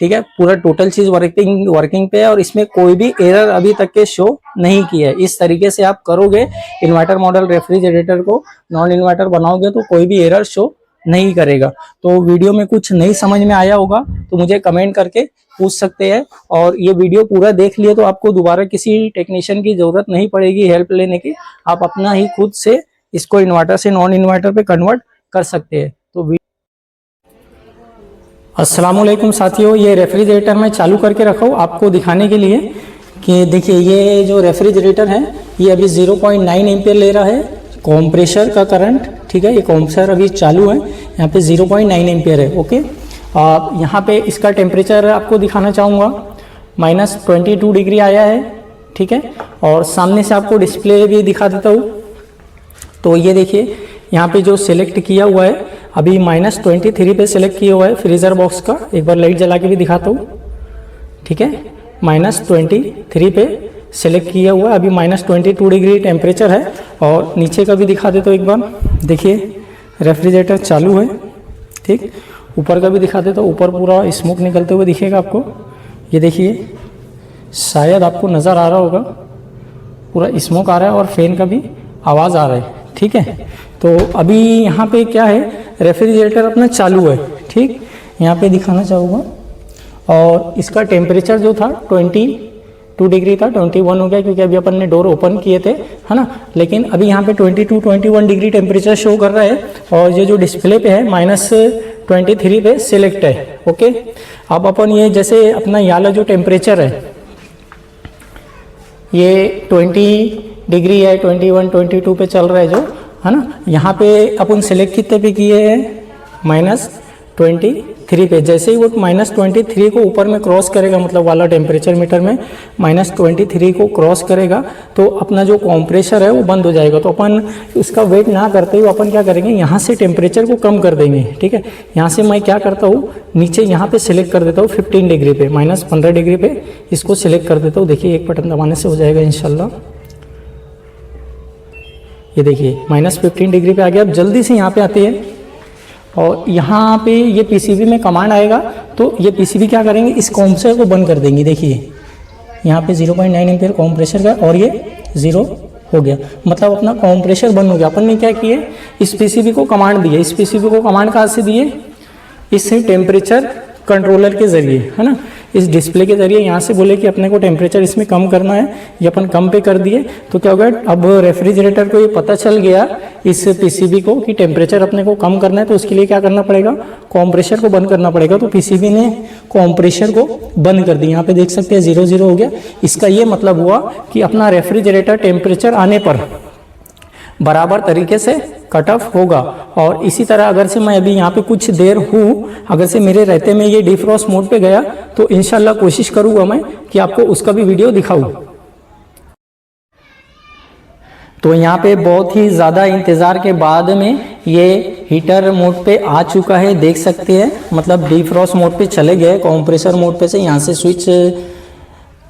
ठीक है, पूरा टोटल चीज वर्किंग पे है और इसमें कोई भी एरर अभी तक के शो नहीं किया है। इस तरीके से आप करोगे, इन्वर्टर मॉडल रेफ्रिजरेटर को नॉन इन्वर्टर बनाओगे तो कोई भी एरर शो नहीं करेगा। तो वीडियो में कुछ नहीं समझ में आया होगा तो मुझे कमेंट करके पूछ सकते हैं। और ये वीडियो पूरा देख लिए तो आपको दोबारा किसी टेक्नीशियन की जरूरत नहीं पड़ेगी हेल्प लेने की, आप अपना ही खुद से इसको इन्वर्टर से नॉन इन्वर्टर पे कन्वर्ट कर सकते हैं। तो अस्सलामुअलैकुम साथियों, ये रेफ्रिजरेटर मैं चालू करके रखा हूँ आपको दिखाने के लिए कि देखिए ये जो रेफ्रिजरेटर है ये अभी 0.9 एम्पियर ले रहा है कॉम्प्रेसर का करंट, ठीक है। ये कॉम्प्रेसर अभी चालू है, यहाँ पे 0.9 एम्पियर है, ओके। यहाँ पे इसका टेम्परेचर आपको दिखाना चाहूँगा, -22 डिग्री आया है, ठीक है। और सामने से आपको डिस्प्ले भी दिखा देता हूँ। तो ये देखिए यहाँ पे जो सिलेक्ट किया हुआ है अभी -23 पे सिलेक्ट किया हुआ है फ्रीजर बॉक्स का। एक बार लाइट जला के भी दिखाता हूँ, ठीक है। -23 पे सिलेक्ट किया हुआ है, अभी -22 डिग्री टेम्परेचर है। और नीचे का भी दिखा देता हूँ एक बार, देखिए रेफ्रिजरेटर चालू है, ठीक। ऊपर का भी दिखा देता हूँ, ऊपर पूरा स्मोक निकलते हुए दिखेगा आपको। ये देखिए शायद आपको नज़र आ रहा होगा, पूरा स्मोक आ रहा है और फैन का भी आवाज़ आ रहा है, ठीक है। तो अभी यहाँ पे क्या है, रेफ्रिजरेटर अपना चालू है, ठीक। यहाँ पे दिखाना चाहूँगा और इसका टेम्परेचर जो था 22 डिग्री था, 21 हो गया क्योंकि अभी अपन ने डोर ओपन किए थे, है ना। लेकिन अभी यहाँ पे 21 डिग्री टेम्परेचर शो कर रहा है और ये जो डिस्प्ले पे है -23 पे सिलेक्ट है, ओके। अब अपन ये जैसे अपना यहाँ वाला जो टेम्परेचर है ये 20 डिग्री है, 21 22 पे चल रहा है जो, है ना। यहाँ पे अपन सिलेक्ट कितने पे किए हैं, -23 पे। जैसे ही वो -23 को ऊपर में क्रॉस करेगा, मतलब वाला टेम्परेचर मीटर में -23 को क्रॉस करेगा तो अपना जो कॉम्प्रेसर है वो बंद हो जाएगा। तो अपन उसका वेट ना करते हुए अपन क्या करेंगे, यहाँ से टेम्परेचर को कम कर देंगे, ठीक है। यहाँ से मैं क्या करता हूँ, नीचे यहाँ पे सिलेक्ट कर देता हूँ 15 डिग्री पे, -15 डिग्री पे इसको सिलेक्ट कर देता हूँ। देखिए एक बटन दबाने से हो जाएगा इंशाल्लाह। ये देखिए -15 डिग्री पे आ गया। अब जल्दी से यहाँ पे आते हैं और यहाँ पे ये पीसीबी में कमांड आएगा तो ये पीसीबी क्या करेंगे, इस कंप्रेसर को बंद कर देंगे। देखिए यहाँ पे 0.9 एम्पीयर कंप्रेसर का और ये 0 हो गया, मतलब अपना कंप्रेसर बंद हो गया। अपन ने क्या किए, इस पीसीबी को कमांड दिए। इस पीसीबी को कमांड कहाँ से दिए, इससे टेम्परेचर कंट्रोलर के जरिए, है ना, इस डिस्प्ले के जरिए यहाँ से बोले कि अपने को टेम्परेचर इसमें कम करना है, ये अपन कम पे कर दिए। तो क्या होगा, अब रेफ्रिजरेटर को ये पता चल गया इस पीसीबी को कि टेम्परेचर अपने को कम करना है, तो उसके लिए क्या करना पड़ेगा, कंप्रेसर को बंद करना पड़ेगा। तो पीसीबी ने कंप्रेसर को बंद कर दिया। यहाँ पे देख सकते हैं 0 हो गया। इसका ये मतलब हुआ कि अपना रेफ्रिजरेटर टेम्परेचर आने पर बराबर तरीके से कट ऑफ होगा। और इसी तरह अगर से मैं अभी यहाँ पे कुछ देर हूँ, अगर से मेरे रहते में ये डिफ्रॉस्ट मोड पे गया तो इंशाल्लाह कोशिश करूँगा मैं कि आपको उसका भी वीडियो दिखाऊँ। तो यहाँ पे बहुत ही ज़्यादा इंतज़ार के बाद में ये हीटर मोड पे आ चुका है, देख सकते हैं, मतलब डिफ्रॉस्ट मोड पे चले गए। कंप्रेसर मोड पे से यहाँ से स्विच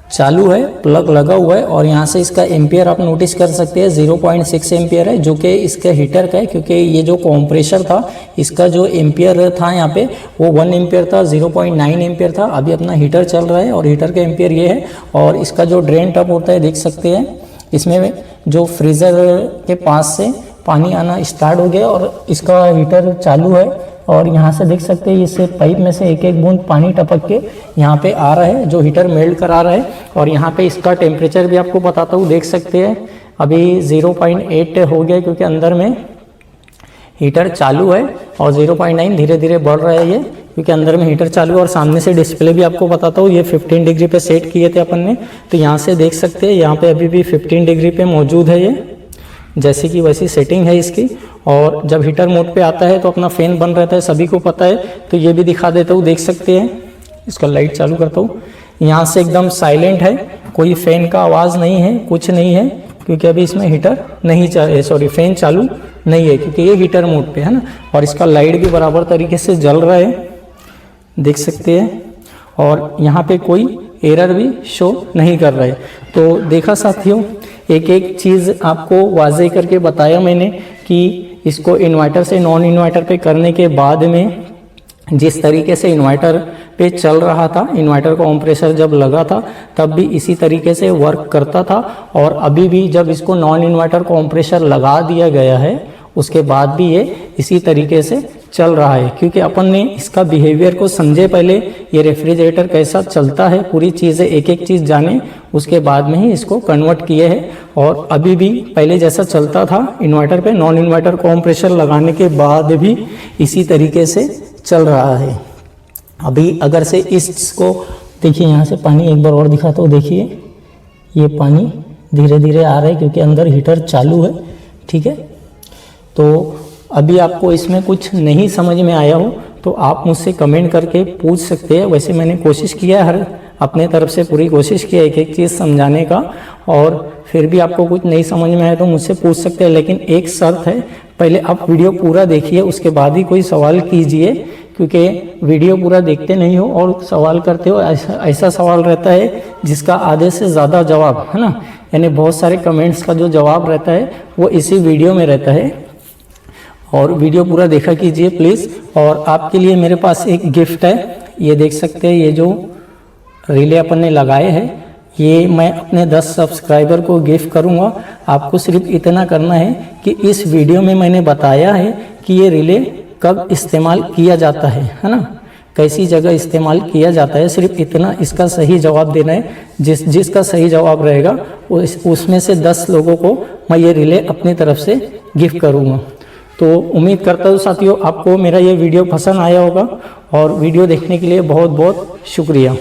चालू है, प्लग लगा हुआ है और यहाँ से इसका एम्पियर आप नोटिस कर सकते हैं 0.6 एम्पियर है, जो कि इसके हीटर का है। क्योंकि ये जो कंप्रेसर था इसका जो एम्पियर था यहाँ पे वो 1 एम्पियर था, 0.9 एम्पियर था। अभी अपना हीटर चल रहा है और हीटर का एम्पियर ये है। और इसका जो ड्रेन टब होता है देख सकते हैं, इसमें जो फ्रीज़र के पास से पानी आना स्टार्ट हो गया और इसका हीटर चालू है। और यहाँ से देख सकते हैं इस पाइप में से एक एक बूंद पानी टपक के यहाँ पे आ रहा है, जो हीटर मेल्ट करा रहा है। और यहाँ पे इसका टेम्परेचर भी आपको बताता हूँ, देख सकते हैं अभी 0.8 हो गया, क्योंकि अंदर में हीटर चालू है। और 0.9 धीरे धीरे बढ़ रहा है ये, क्योंकि अंदर में हीटर चालू है। और सामने से डिस्प्ले भी आपको बताता हूँ, ये 15 डिग्री पे सेट किए थे अपन ने। तो यहाँ से देख सकते हैं यहाँ पे अभी भी 15 डिग्री पे मौजूद है, ये जैसी की वैसी सेटिंग है इसकी। और जब हीटर मोड पे आता है तो अपना फैन बंद रहता है, सभी को पता है। तो ये भी दिखा देता हूँ, देख सकते हैं, इसका लाइट चालू करता हूँ। यहाँ से एकदम साइलेंट है, कोई फैन का आवाज़ नहीं है, कुछ नहीं है, क्योंकि अभी इसमें हीटर नहीं फैन चालू नहीं है, क्योंकि ये हीटर मोड पे है ना। और इसका लाइट भी बराबर तरीके से जल रहा है, देख सकते हैं। और यहाँ पे कोई एरर भी शो नहीं कर रहा है। तो देखा साथियों, एक एक चीज़ आपको वाज़े करके बताया मैंने कि इसको इन्वर्टर से नॉन इन्वर्टर पे करने के बाद में जिस तरीके से इन्वर्टर पे चल रहा था, इन्वर्टर कंप्रेसर जब लगा था तब भी इसी तरीके से वर्क करता था। और अभी भी जब इसको नॉन इन्वर्टर कंप्रेसर लगा दिया गया है उसके बाद भी ये इसी तरीके से चल रहा है, क्योंकि अपन ने इसका बिहेवियर को समझे पहले, ये रेफ्रिजरेटर कैसा चलता है, पूरी चीज़ें एक एक चीज़ जाने, उसके बाद में ही इसको कन्वर्ट किए हैं। और अभी भी पहले जैसा चलता था इन्वर्टर पे, नॉन इन्वर्टर कंप्रेसर लगाने के बाद भी इसी तरीके से चल रहा है। अभी अगर से इसको देखिए, यहाँ से पानी एक बार और दिखाता हूँ, देखिए ये पानी धीरे धीरे आ रहा है क्योंकि अंदर हीटर चालू है, ठीक है। तो अभी आपको इसमें कुछ नहीं समझ में आया हो तो आप मुझसे कमेंट करके पूछ सकते हैं। वैसे मैंने कोशिश किया है, हर अपने तरफ से पूरी कोशिश की है एक एक चीज़ समझाने का, और फिर भी आपको कुछ नहीं समझ में आया तो मुझसे पूछ सकते हैं। लेकिन एक शर्त है, पहले आप वीडियो पूरा देखिए, उसके बाद ही कोई सवाल कीजिए, क्योंकि वीडियो पूरा देखते नहीं हो और सवाल करते हो, ऐसा सवाल रहता है जिसका आधे से ज़्यादा जवाब, है ना, यानी बहुत सारे कमेंट्स का जो जवाब रहता है वो इसी वीडियो में रहता है। और वीडियो पूरा देखा कीजिए प्लीज़। और आपके लिए मेरे पास एक गिफ्ट है, ये देख सकते हैं, ये जो रिले अपन ने लगाए हैं ये मैं अपने 10 सब्सक्राइबर को गिफ्ट करूंगा। आपको सिर्फ इतना करना है कि इस वीडियो में मैंने बताया है कि ये रिले कब इस्तेमाल किया जाता है ना, कैसी जगह इस्तेमाल किया जाता है, सिर्फ इतना इसका सही जवाब देना है। जिसका सही जवाब रहेगा उसमें से 10 लोगों को मैं ये रिले अपनी तरफ से गिफ्ट करूँगा। तो उम्मीद करता हूँ साथियों आपको मेरा ये वीडियो पसंद आया होगा, और वीडियो देखने के लिए बहुत बहुत शुक्रिया।